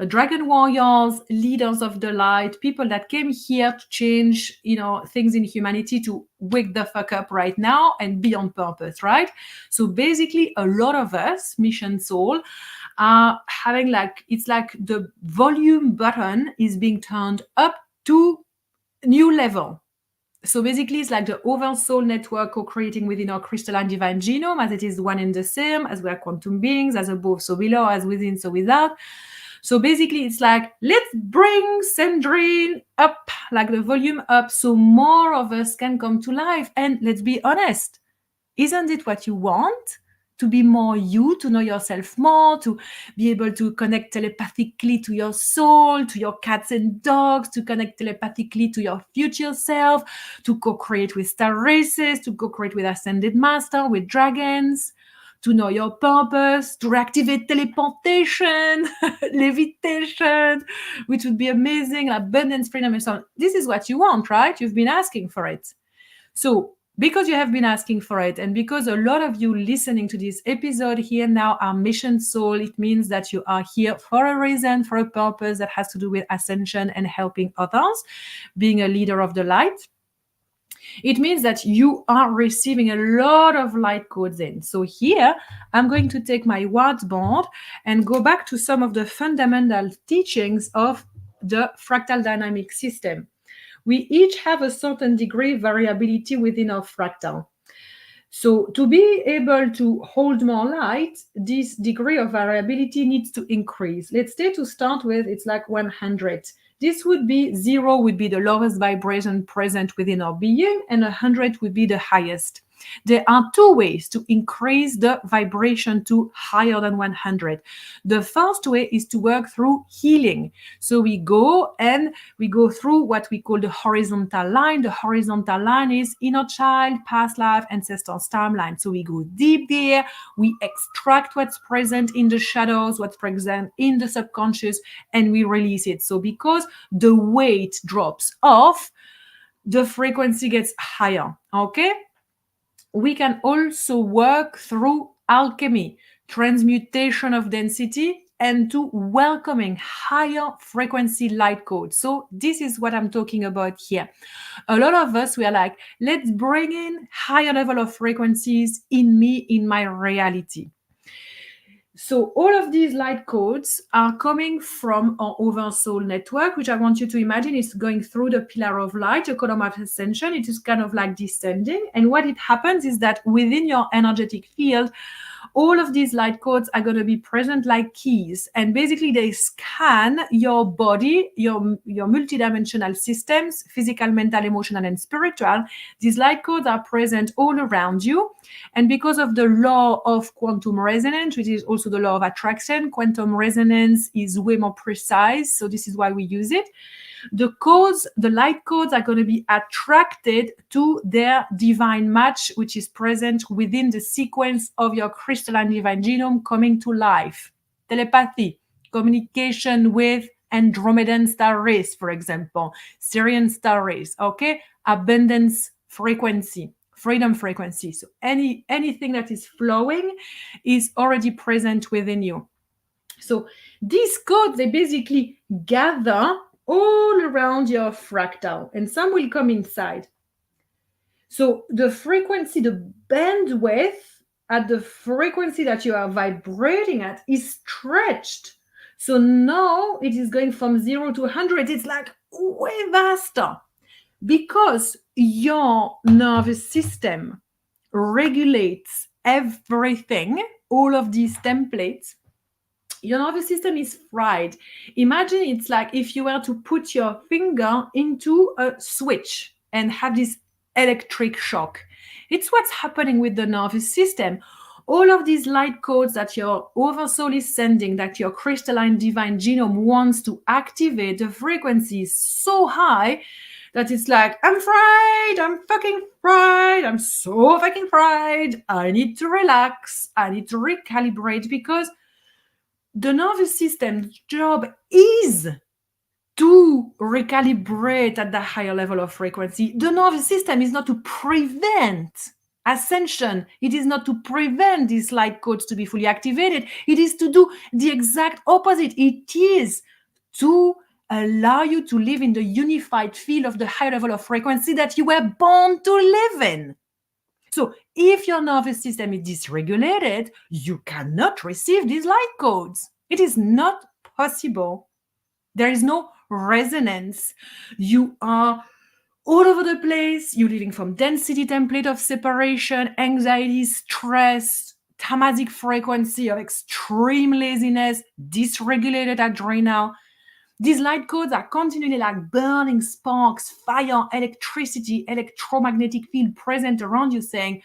dragon warriors, leaders of the light, people that came here to change, things in humanity, to wake the fuck up right now and be on purpose, right? So basically, a lot of us, Mission Soul, are having like, it's like the volume button is being turned up to new level. So basically, it's like the oversoul network co-creating within our crystalline divine genome, as it is one and the same, as we are quantum beings, as above, so below, as within, so without. So basically, it's like, let's bring Sandrine up, like the volume up, so more of us can come to life. And let's be honest, isn't it what you want? To be more you, to know yourself more, to be able to connect telepathically to your soul, to your cats and dogs, to connect telepathically to your future self, to co-create with star races, to co-create with ascended master, with dragons, to know your purpose, to reactivate teleportation, levitation, which would be amazing, abundance, freedom, and so on. This is what you want, right? You've been asking for it. So because you have been asking for it, and because a lot of you listening to this episode here now are mission soul, it means that you are here for a reason, for a purpose that has to do with ascension and helping others, being a leader of the light. It means that you are receiving a lot of light codes in. So here, I'm going to take my whiteboard and go back to some of the fundamental teachings of the fractal dynamic system. We each have a certain degree of variability within our fractal. So to be able to hold more light, this degree of variability needs to increase. Let's say to start with, it's like 100. This would be 0 would be the lowest vibration present within our being, and 100 would be the highest. There are two ways to increase the vibration to higher than 100. The first way is to work through healing. So we go through what we call the horizontal line. The horizontal line is inner child, past life, ancestors timeline. So we go deep there, we extract what's present in the shadows, what's present in the subconscious, and we release it. So because the weight drops off, the frequency gets higher, okay? We can also work through alchemy, transmutation of density, and to welcoming higher frequency light codes. So this is what I'm talking about here. A lot of us, we are like, let's bring in higher level of frequencies in me, in my reality. So all of these light codes are coming from our oversoul network, which I want you to imagine is going through the pillar of light, a column of ascension. It is kind of like descending. And what it happens is that within your energetic field, all of these light codes are going to be present like keys. And basically they scan your body, your multidimensional systems, physical, mental, emotional, and spiritual. These light codes are present all around you. And because of the law of quantum resonance, which is also the law of attraction, quantum resonance is way more precise. So this is why we use it. The light codes are going to be attracted to their divine match, which is present within the sequence of your crystalline divine genome coming to life. Telepathy, communication with Andromedan star race, for example, Syrian star race, okay? Abundance frequency, freedom frequency. So anything that is flowing is already present within you. So these codes, they basically gather all around your fractal, and some will come inside. So the frequency, the bandwidth at the frequency that you are vibrating at is stretched. So now it is going from 0 to 100. It's like way vaster because your nervous system regulates everything, all of these templates. Your nervous system is fried. Imagine it's like if you were to put your finger into a switch and have this electric shock. It's what's happening with the nervous system. All of these light codes that your oversoul is sending, that your crystalline divine genome wants to activate, the frequency is so high that it's like, I'm fried, I'm fucking fried, I'm so fucking fried. I need to relax, I need to recalibrate, because the nervous system's job is to recalibrate at the higher level of frequency. The nervous system is not to prevent Ascension, it is not to prevent these light codes to be fully activated. It is to do the exact opposite. It is to allow you to live in the unified field of the high level of frequency that you were born to live in. So if your nervous system is dysregulated, you cannot receive these light codes. It is not possible. There is no resonance. You are all over the place. You're living from density template of separation, anxiety, stress, tamasic frequency of extreme laziness, dysregulated adrenal. These light codes are continually like burning sparks, fire, electricity, electromagnetic field present around you saying,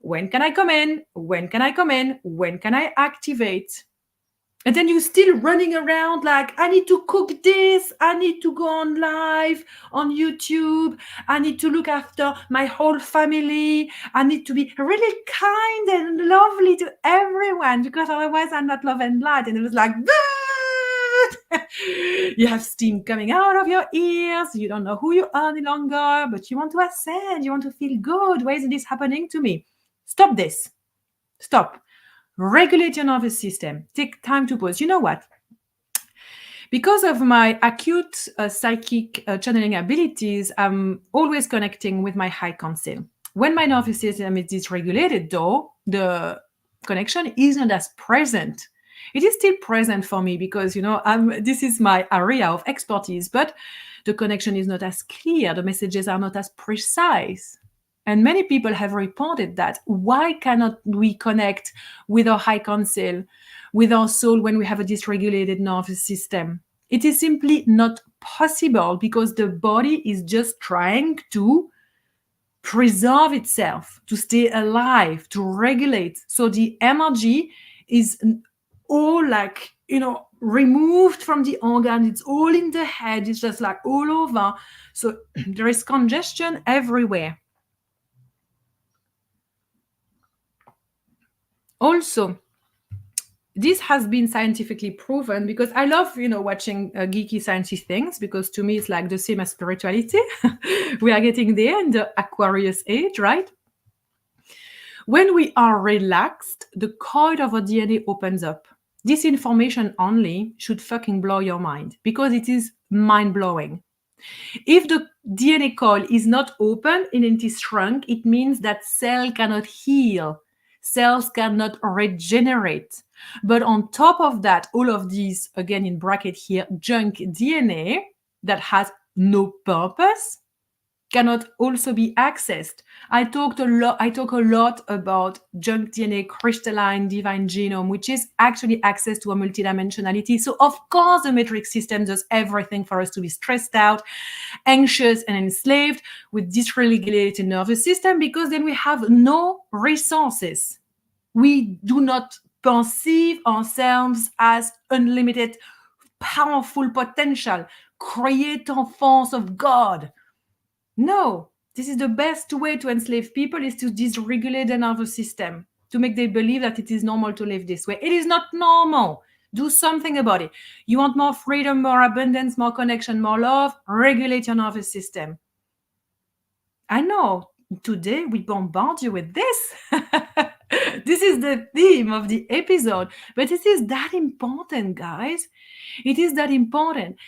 when can I come in? When can I come in? When can I activate? And then you're still running around like, I need to cook this. I need to go on live on YouTube. I need to look after my whole family. I need to be really kind and lovely to everyone because otherwise I'm not love and light. And it was like, you have steam coming out of your ears. You don't know who you are any longer, but you want to ascend. You want to feel good. Why is this happening to me? Stop this. Stop. Regulate your nervous system. Take time to pause. You know what? Because of my acute psychic channeling abilities, I'm always connecting with my high council. When my nervous system is dysregulated, though, the connection isn't as present. It is still present for me because, this is my area of expertise, but the connection is not as clear. The messages are not as precise. And many people have reported that. Why cannot we connect with our high council, with our soul when we have a dysregulated nervous system? It is simply not possible because the body is just trying to preserve itself, to stay alive, to regulate. So the energy is all like, removed from the organ. It's all in the head. It's just like all over. So there is congestion everywhere. Also, this has been scientifically proven because I love, watching geeky sciencey things because to me it's like the same as spirituality. We are getting there in the Aquarius age, right? When we are relaxed, the code of our DNA opens up. This information only should fucking blow your mind because it is mind-blowing. If the DNA coil is not open and it is shrunk, it means that cell cannot heal. Cells cannot regenerate. But on top of that, all of these, again in bracket here, junk DNA that has no purpose cannot also be accessed. I talk a lot about junk DNA, crystalline divine genome, which is actually access to a multidimensionality. So of course the matrix system does everything for us to be stressed out, anxious and enslaved with dysregulated nervous system because then we have no resources. We do not perceive ourselves as unlimited, powerful potential, creator force of God. No, this is the best way to enslave people is to dysregulate the nervous system, to make them believe that it is normal to live this way. It is not normal. Do something about it. You want more freedom, more abundance, more connection, more love? Regulate your nervous system. I know today we bombard you with this. This is the theme of the episode, but it is that important, guys. It is that important.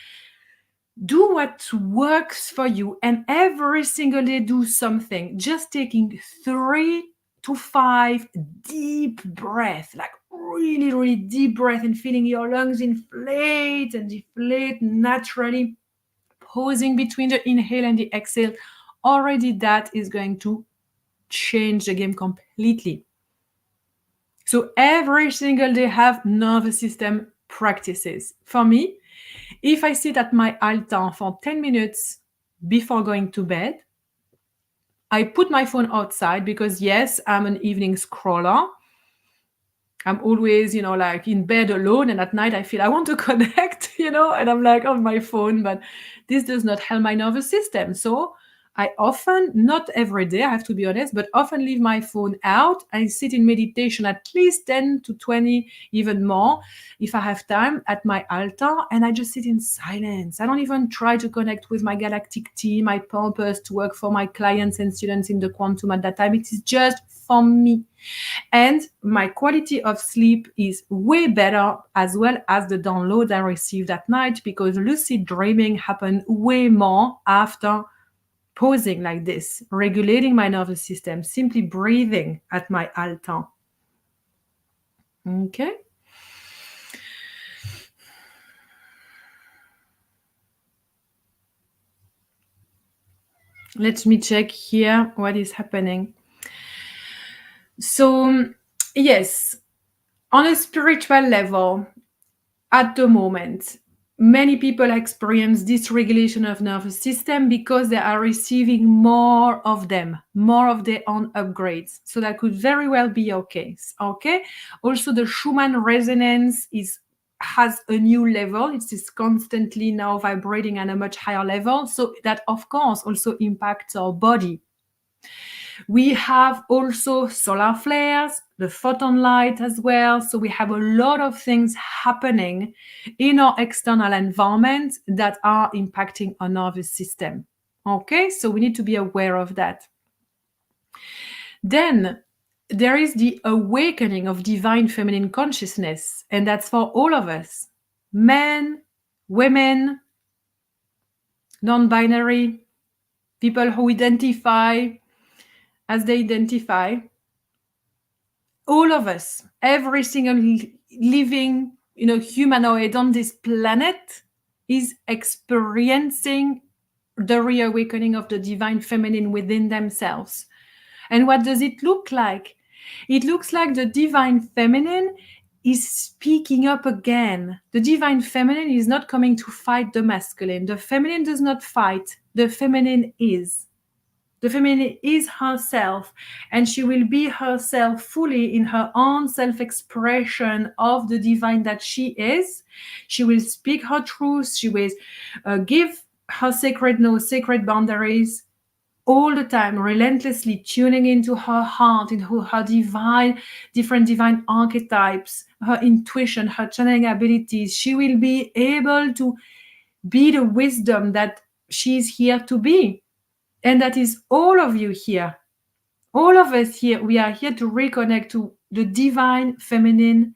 Do what works for you and every single day do something. Just taking 3 to 5 deep breaths, like really, really deep breath and feeling your lungs inflate and deflate naturally, pausing between the inhale and the exhale. Already that is going to change the game completely. So every single day have nervous system practices. For me, if I sit at my altar for 10 minutes before going to bed, I put my phone outside because yes, I'm an evening scroller. I'm always, like in bed alone. And at night I feel I want to connect, and I'm like on my phone, but this does not help my nervous system. So I often, not every day, I have to be honest, but often leave my phone out. I sit in meditation at least 10 to 20, even more, if I have time, at my altar, and I just sit in silence. I don't even try to connect with my galactic team, my purpose to work for my clients and students in the quantum at that time. It is just for me. And my quality of sleep is way better, as well as the downloads I received at night, because lucid dreaming happened way more after pausing like this, regulating my nervous system, simply breathing at my altar. Okay. Let me check here what is happening. So, yes, on a spiritual level, at the moment, many people experience dysregulation of nervous system because they are receiving more of them, more of their own upgrades. So that could very well be your case. Okay. Also, the Schumann resonance has a new level. It is constantly now vibrating at a much higher level. So that, of course, also impacts our body. We have also solar flares, the photon light as well. So we have a lot of things happening in our external environment that are impacting our nervous system. Okay, so we need to be aware of that. Then there is the awakening of divine feminine consciousness, and that's for all of us, men, women, non-binary, people who identify as they identify. All of us, every single living, humanoid on this planet is experiencing the reawakening of the divine feminine within themselves. And what does it look like? It looks like the divine feminine is speaking up again. The divine feminine is not coming to fight the masculine. The feminine does not fight. The feminine is. The feminine is herself, and she will be herself fully in her own self-expression of the divine that she is. She will speak her truth. She will give her sacred boundaries all the time, relentlessly tuning into her heart, into her different divine archetypes, her intuition, her channeling abilities. She will be able to be the wisdom that she's here to be. And that is all of you here. All of us here, we are here to reconnect to the divine feminine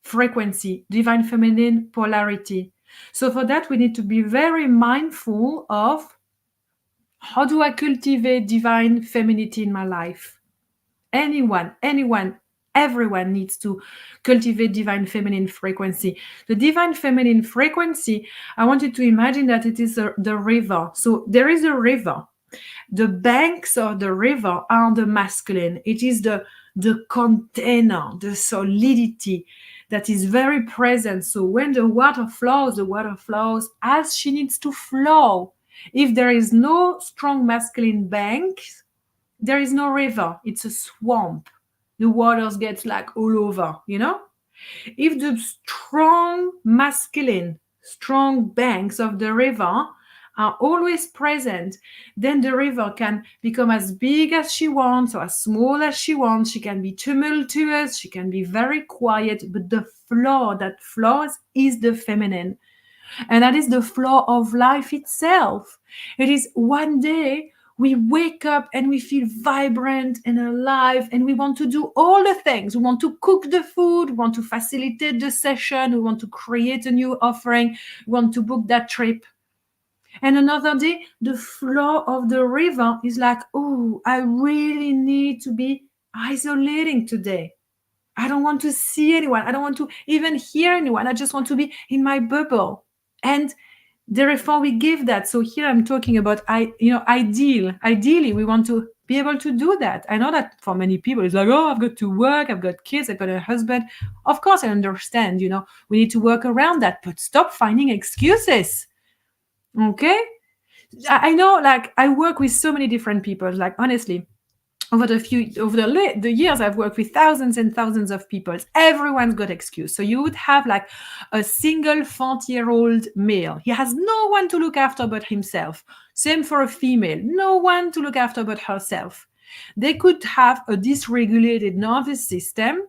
frequency, divine feminine polarity. So for that, we need to be very mindful of, how do I cultivate divine femininity in my life? Anyone, everyone needs to cultivate divine feminine frequency. The divine feminine frequency, I want you to imagine that it is the river. So there is a river. The banks of the river are the masculine. It is the container, the solidity that is very present. So when the water flows as she needs to flow. If there is no strong masculine bank, there is no river. It's a swamp. The waters get like all over, If the strong masculine, strong banks of the river are always present, then the river can become as big as she wants or as small as she wants. She can be tumultuous, she can be very quiet, but the flow that flows is the feminine. And that is the flow of life itself. It is one day we wake up and we feel vibrant and alive, and we want to do all the things. We want to cook the food, we want to facilitate the session, we want to create a new offering, we want to book that trip. And another day, the flow of the river is like, oh, I really need to be isolating today. I don't want to see anyone. I don't want to even hear anyone. I just want to be in my bubble. And therefore, we give that. So here I'm talking about, ideally, we want to be able to do that. I know that for many people, it's like, oh, I've got to work, I've got kids, I've got a husband. Of course, I understand, we need to work around that, but stop finding excuses. Okay? I know, like, I work with so many different people, like, honestly, over the years, I've worked with thousands and thousands of people. Everyone's got excuse. So you would have like a single 40-year-old male. He has no one to look after but himself. Same for a female. No one to look after but herself. They could have a dysregulated nervous system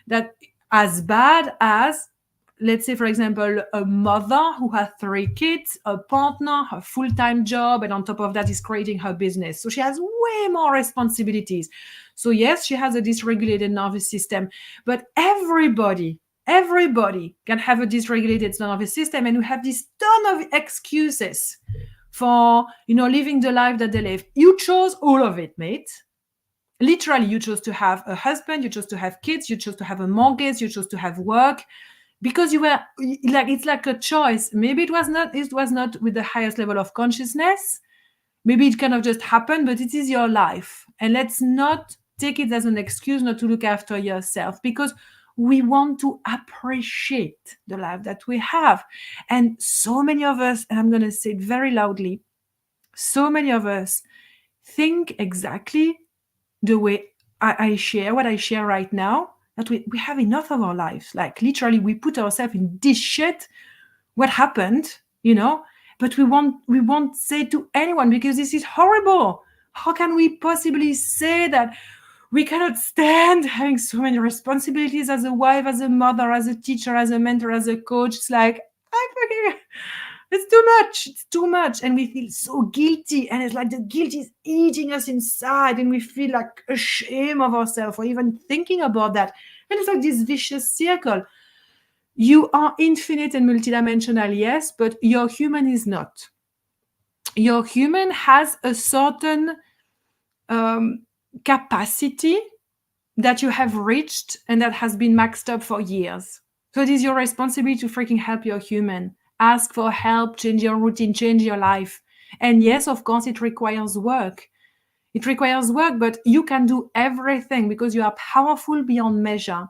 that as bad as, let's say, for example, a mother who has 3 kids, a partner, her full-time job, and on top of that is creating her business. So she has way more responsibilities. So yes, she has a dysregulated nervous system, but everybody can have a dysregulated nervous system, and we have this ton of excuses for, living the life that they live. You chose all of it, mate. Literally, you chose to have a husband, you chose to have kids, you chose to have a mortgage, you chose to have work, because you were like, it's like a choice. Maybe it was not with the highest level of consciousness. Maybe it kind of just happened, but it is your life. And let's not take it as an excuse not to look after yourself, because we want to appreciate the life that we have. And so many of us, and I'm going to say it very loudly, so many of us think exactly the way I share what I share right now, that we have enough of our lives. Like literally, we put ourselves in this shit. What happened, But we won't say to anyone, because this is horrible. How can we possibly say that we cannot stand having so many responsibilities as a wife, as a mother, as a teacher, as a mentor, as a coach? It's like, it's too much. And we feel so guilty. And it's like the guilt is eating us inside. And we feel like ashamed of ourselves for even thinking about that. And it's like this vicious circle. You are infinite and multidimensional, yes, but your human is not. Your human has a certain capacity that you have reached and that has been maxed up for years. So it is your responsibility to freaking help your human. Ask for help, change your routine, change your life. And yes, of course, it requires work. It requires work, but you can do everything because you are powerful beyond measure.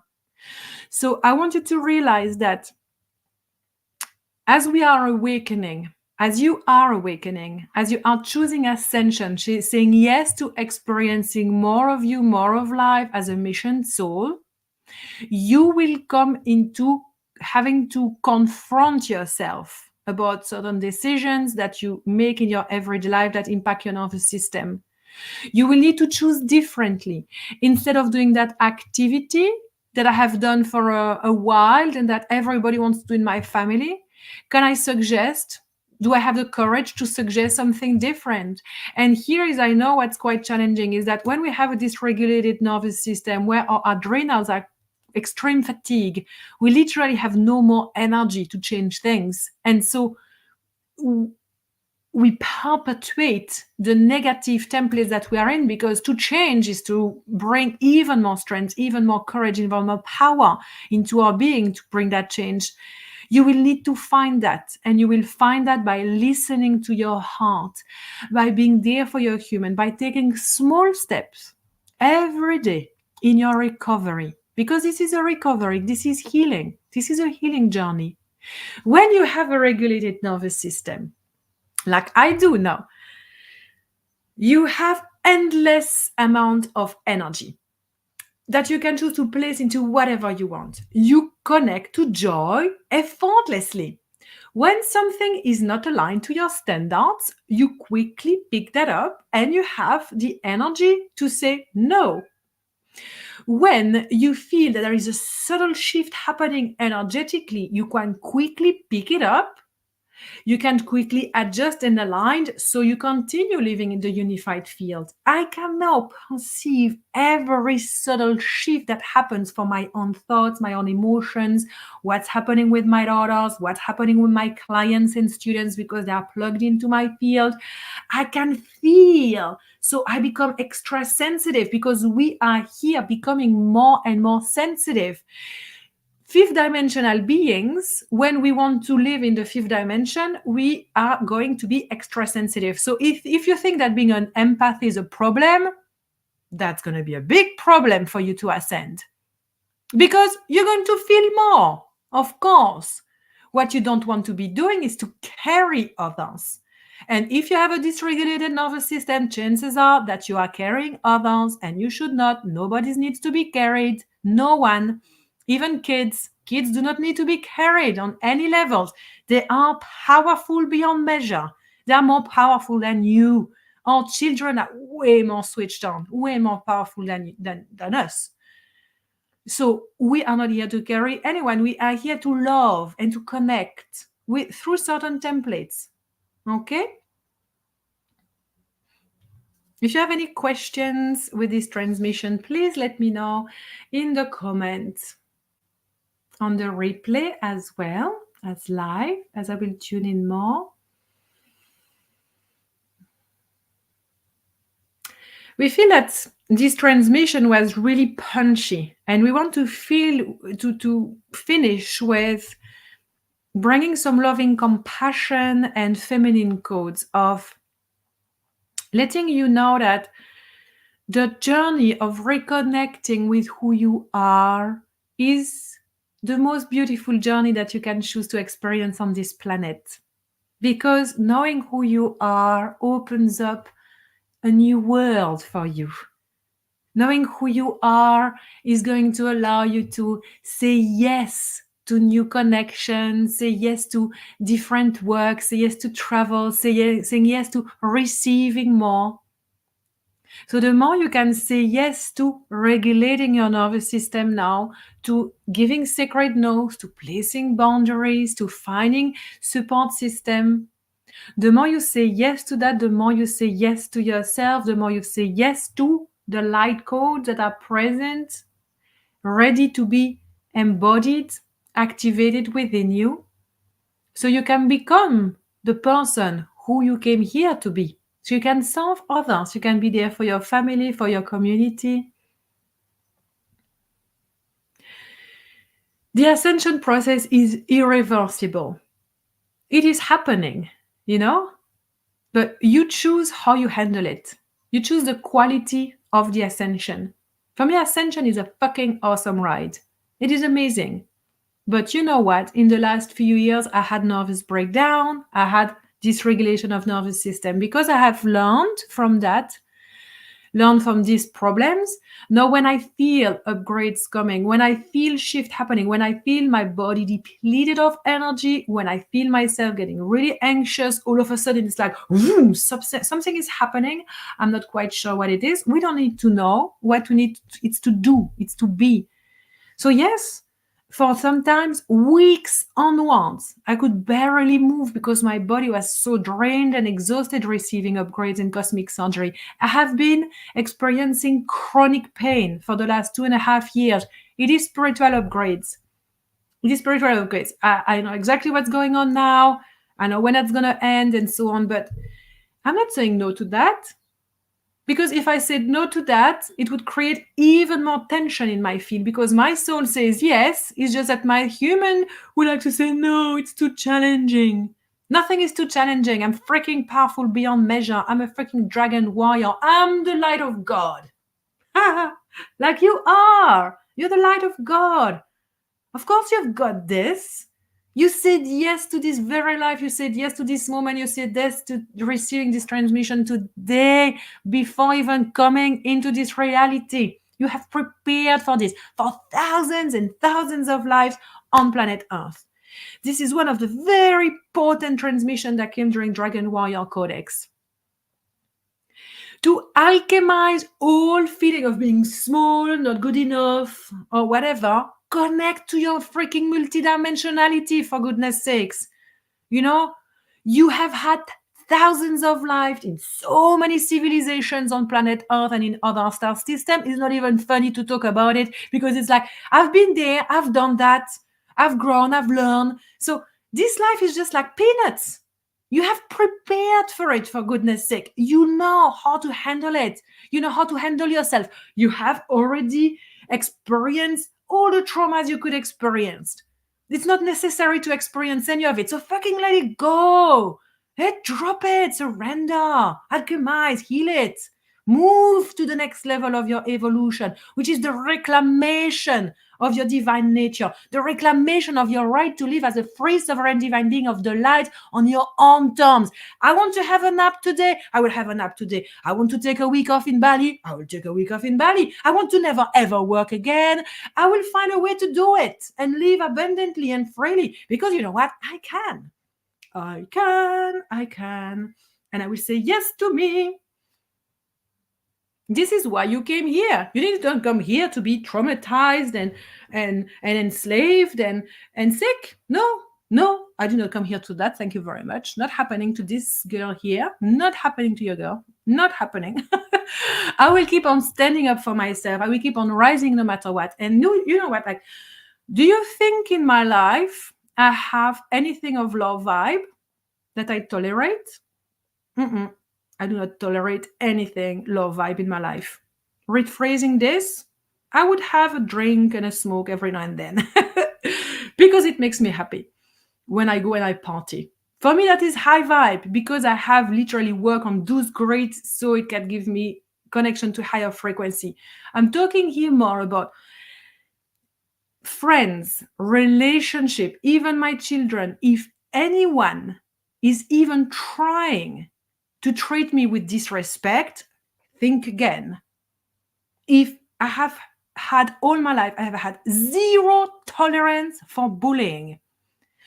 So I want you to realize that as we are awakening, as you are awakening, as you are choosing ascension, saying yes to experiencing more of you, more of life as a mission soul, you will come into having to confront yourself about certain decisions that you make in your everyday life that impact your nervous system. You will need to choose differently. Instead of doing that activity that I have done for a while and that everybody wants to do in my family, can I suggest, do I have the courage to suggest something different? And here is, I know what's quite challenging, is that when we have a dysregulated nervous system where our adrenals are extreme fatigue, we literally have no more energy to change things. And so we perpetuate the negative templates that we are in, because to change is to bring even more strength, even more courage, even more power into our being to bring that change. You will need to find that, and you will find that by listening to your heart, by being there for your human, by taking small steps every day in your recovery, because this is a recovery, this is healing, this is a healing journey. When you have a regulated nervous system, like I do now, you have endless amount of energy that you can choose to place into whatever you want. You connect to joy effortlessly. When something is not aligned to your standards, you quickly pick that up and you have the energy to say no. When you feel that there is a subtle shift happening energetically, you can quickly pick it up. You can quickly adjust and align, so you continue living in the unified field. I can now perceive every subtle shift that happens for my own thoughts, my own emotions, what's happening with my daughters, what's happening with my clients and students because they are plugged into my field. I can feel. So I become extra sensitive because we are here becoming more and more sensitive. Fifth dimensional beings, when we want to live in the fifth dimension, we are going to be extra sensitive. So if you think that being an empath is a problem, that's going to be a big problem for you to ascend, because you're going to feel more. Of course, what you don't want to be doing is to carry others. And if you have a dysregulated nervous system, chances are that you are carrying others, and you should not. Nobody needs to be carried. No one. Even kids. Kids do not need to be carried on any levels. They are powerful beyond measure. They are more powerful than you. Our children are way more switched on, way more powerful than us. So we are not here to carry anyone. We are here to love and to connect through certain templates. Okay? If you have any questions with this transmission, please let me know in the comments on the replay as well as live, as I will tune in more. We feel that this transmission was really punchy, and we want to finish with bringing some loving compassion and feminine codes of letting you know that the journey of reconnecting with who you are is the most beautiful journey that you can choose to experience on this planet. Because knowing who you are opens up a new world for you. Knowing who you are is going to allow you to say yes to new connections, say yes to different work, say yes to travel, saying yes to receiving more. So the more you can say yes to regulating your nervous system now, to giving sacred no's, to placing boundaries, to finding support system, the more you say yes to that, the more you say yes to yourself, the more you say yes to the light codes that are present, ready to be embodied, activated within you, so you can become the person who you came here to be. So you can serve others, you can be there for your family, for your community. The ascension process is irreversible. It is happening, but you choose how you handle it. You choose the quality of the ascension. For me, ascension is a fucking awesome ride. It is amazing. But you know what? In the last few years, I had nervous breakdown. I had dysregulation of nervous system. Because I have learned from these problems. Now, when I feel upgrades coming, when I feel shift happening, when I feel my body depleted of energy, when I feel myself getting really anxious, all of a sudden it's like, vroom, something is happening. I'm not quite sure what it is. We don't need to know what we need. It's to do. It's to be. So yes, for sometimes weeks onwards, I could barely move because my body was so drained and exhausted receiving upgrades and cosmic surgery. I have been experiencing chronic pain for the last 2.5 years. It is spiritual upgrades. I know exactly what's going on now. I know when it's going to end and so on, but I'm not saying no to that. Because if I said no to that, it would create even more tension in my field because my soul says yes. It's just that my human would like to say no, it's too challenging. Nothing is too challenging. I'm freaking powerful beyond measure. I'm a freaking dragon warrior. I'm the light of God. Like you are. You're the light of God. Of course you've got this. You said yes to this very life. You said yes to this moment. You said yes to receiving this transmission today before even coming into this reality. You have prepared for this for thousands and thousands of lives on planet Earth. This is one of the very potent transmissions that came during Dragon Warrior Codex. To alchemize all feeling of being small, not good enough, or whatever, connect to your freaking multidimensionality, for goodness sakes. You have had thousands of lives in so many civilizations on planet Earth and in other star systems. It's not even funny to talk about it because it's like, I've been there, I've done that, I've grown, I've learned. So this life is just like peanuts. You have prepared for it, for goodness sake. You know how to handle it. You know how to handle yourself. You have already experienced all the traumas you could experience. It's not necessary to experience any of it. So fucking let it go. Drop it. Surrender. Alchemize. Heal it. Move to the next level of your evolution, which is the reclamation of your divine nature, the reclamation of your right to live as a free, sovereign, divine being of the light on your own terms. I want to have a nap today. I will have a nap today. I want to take a week off in Bali. I will take a week off in Bali. I want to never ever work again. I will find a way to do it and live abundantly and freely, because you know what? I can. And I will say yes to me. This is why you came here. You didn't come here to be traumatized and enslaved and sick. No, I did not come here to that. Thank you very much. Not happening to this girl here. Not happening to your girl. Not happening. I will keep on standing up for myself. I will keep on rising no matter what. And you know what? Like, do you think in my life I have anything of low vibe that I tolerate? I do not tolerate anything low vibe in my life. Rephrasing this, I would have a drink and a smoke every now and then because it makes me happy when I go and I party. For me, that is high vibe because I have literally worked on those grades so it can give me connection to higher frequency. I'm talking here more about friends, relationship, even my children. If anyone is even trying to treat me with disrespect, think again. If I have had all my life, I have had zero tolerance for bullying.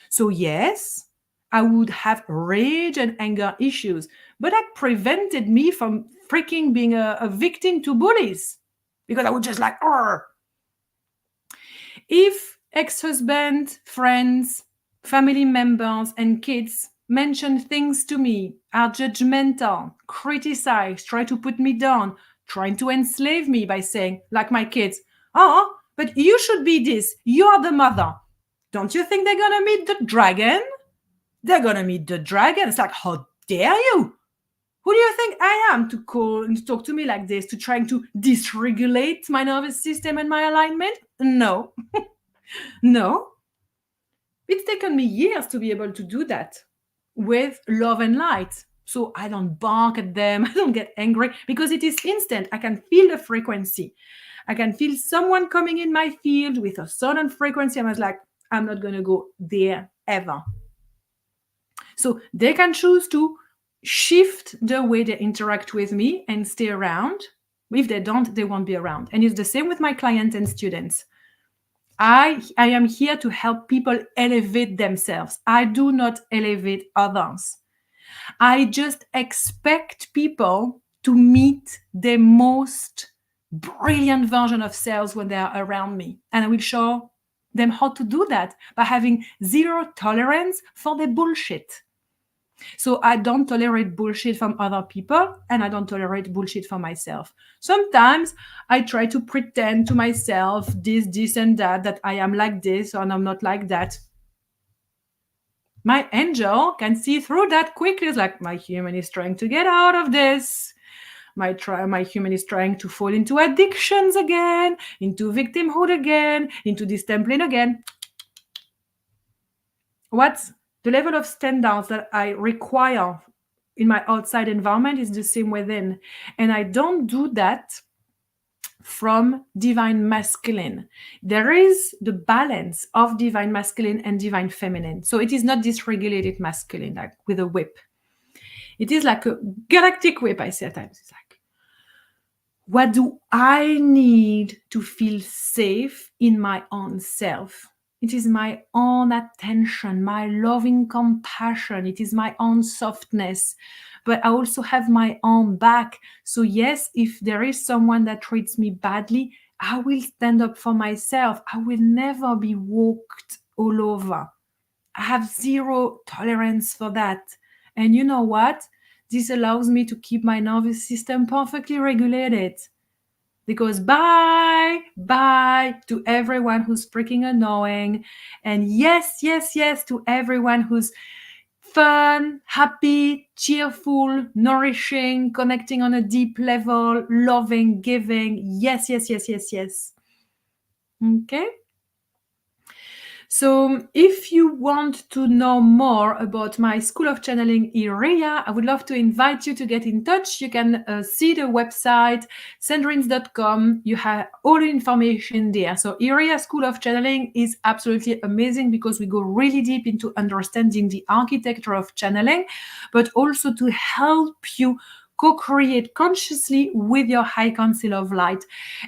So yes, I would have rage and anger issues, but that prevented me from freaking being a victim to bullies because I would just like, Arr! If ex-husband, friends, family members, and kids mention things to me, are judgmental, criticize, try to put me down, trying to enslave me by saying, like my kids, oh, but you should be this, you are the mother. Don't you think they're gonna meet the dragon? They're gonna meet the dragon. It's like, how dare you? Who do you think I am to call and talk to me like this, to trying to dysregulate my nervous system and my alignment? No. No. It's taken me years to be able to do that with love and light. So I don't bark at them. I don't get angry because it is instant. I can feel the frequency. I can feel someone coming in my field with a certain frequency. I was like, I'm not going to go there ever. So they can choose to shift the way they interact with me and stay around. If they don't, they won't be around. And it's the same with my clients and students. I am here to help people elevate themselves. I do not elevate others. I just expect people to meet the most brilliant version of selves when they are around me. And I will show them how to do that by having zero tolerance for the bullshit. So I don't tolerate bullshit from other people, and I don't tolerate bullshit for myself. Sometimes I try to pretend to myself this, and that I am like this or I'm not like that. My angel can see through that quickly. It's like, my human is trying to get out of this. My human is trying to fall into addictions again, into victimhood again, into distemplin again. What's the level of standards that I require in my outside environment is the same within. And I don't do that from divine masculine. There is the balance of divine masculine and divine feminine. So it is not dysregulated masculine, like with a whip. It is like a galactic whip, I say at times. It's like, what do I need to feel safe in my own self? It is my own attention, my loving compassion. It is my own softness. But I also have my own back. So yes, if there is someone that treats me badly, I will stand up for myself. I will never be walked all over. I have zero tolerance for that. And you know what? This allows me to keep my nervous system perfectly regulated. Because bye to everyone who's freaking annoying. And yes to everyone who's fun, happy, cheerful, nourishing, connecting on a deep level, loving, giving. Yes. Okay? So if you want to know more about my School of Channeling area, I would love to invite you to get in touch. You can see the website, sandrines.com. You have all the information there. So area School of Channeling is absolutely amazing because we go really deep into understanding the architecture of channeling, but also to help you co-create consciously with your high council of light.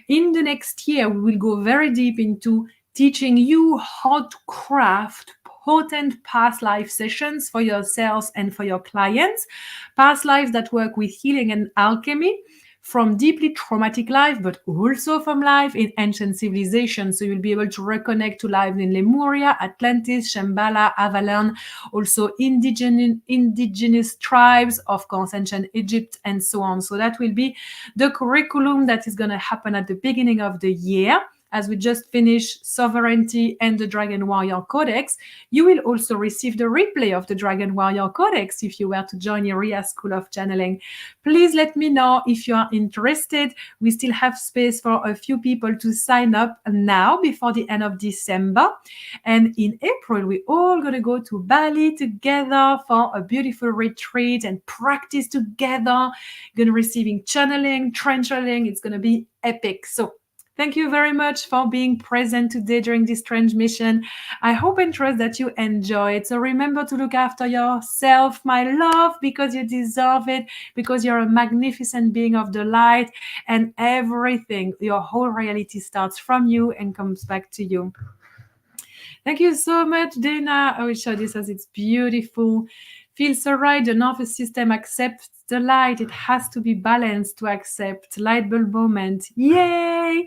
In the next year, we will go very deep into teaching you how to craft potent past life sessions for yourselves and for your clients, past lives that work with healing and alchemy from deeply traumatic life, but also from life in ancient civilizations. So you'll be able to reconnect to life in Lemuria, Atlantis, Shambhala, Avalon, also indigenous tribes, of course, ancient Egypt, and so on. So that will be the curriculum that is going to happen at the beginning of the year. As we just finished Sovereignty and the Dragon Warrior Codex, you will also receive the replay of the Dragon Warrior Codex if you were to join Area School of Channeling. Please let me know if you are interested. We still have space for a few people to sign up now before the end of December. And in April, we're all going to go to Bali together for a beautiful retreat and practice together. Going to receiving channeling, channeling. It's going to be epic. So thank you very much for being present today during this transmission. I hope and trust that you enjoy it. So remember to look after yourself, my love, because you deserve it, because you're a magnificent being of the light, and everything, your whole reality starts from you and comes back to you. Thank you so much, Dana. I will show this as it's beautiful. Feels so right. The nervous system accepts the light. It has to be balanced to accept light bulb moment. Yay!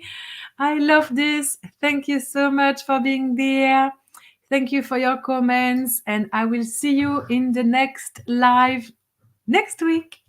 I love this. Thank you so much for being there. Thank you for your comments. And I will see you in the next live next week.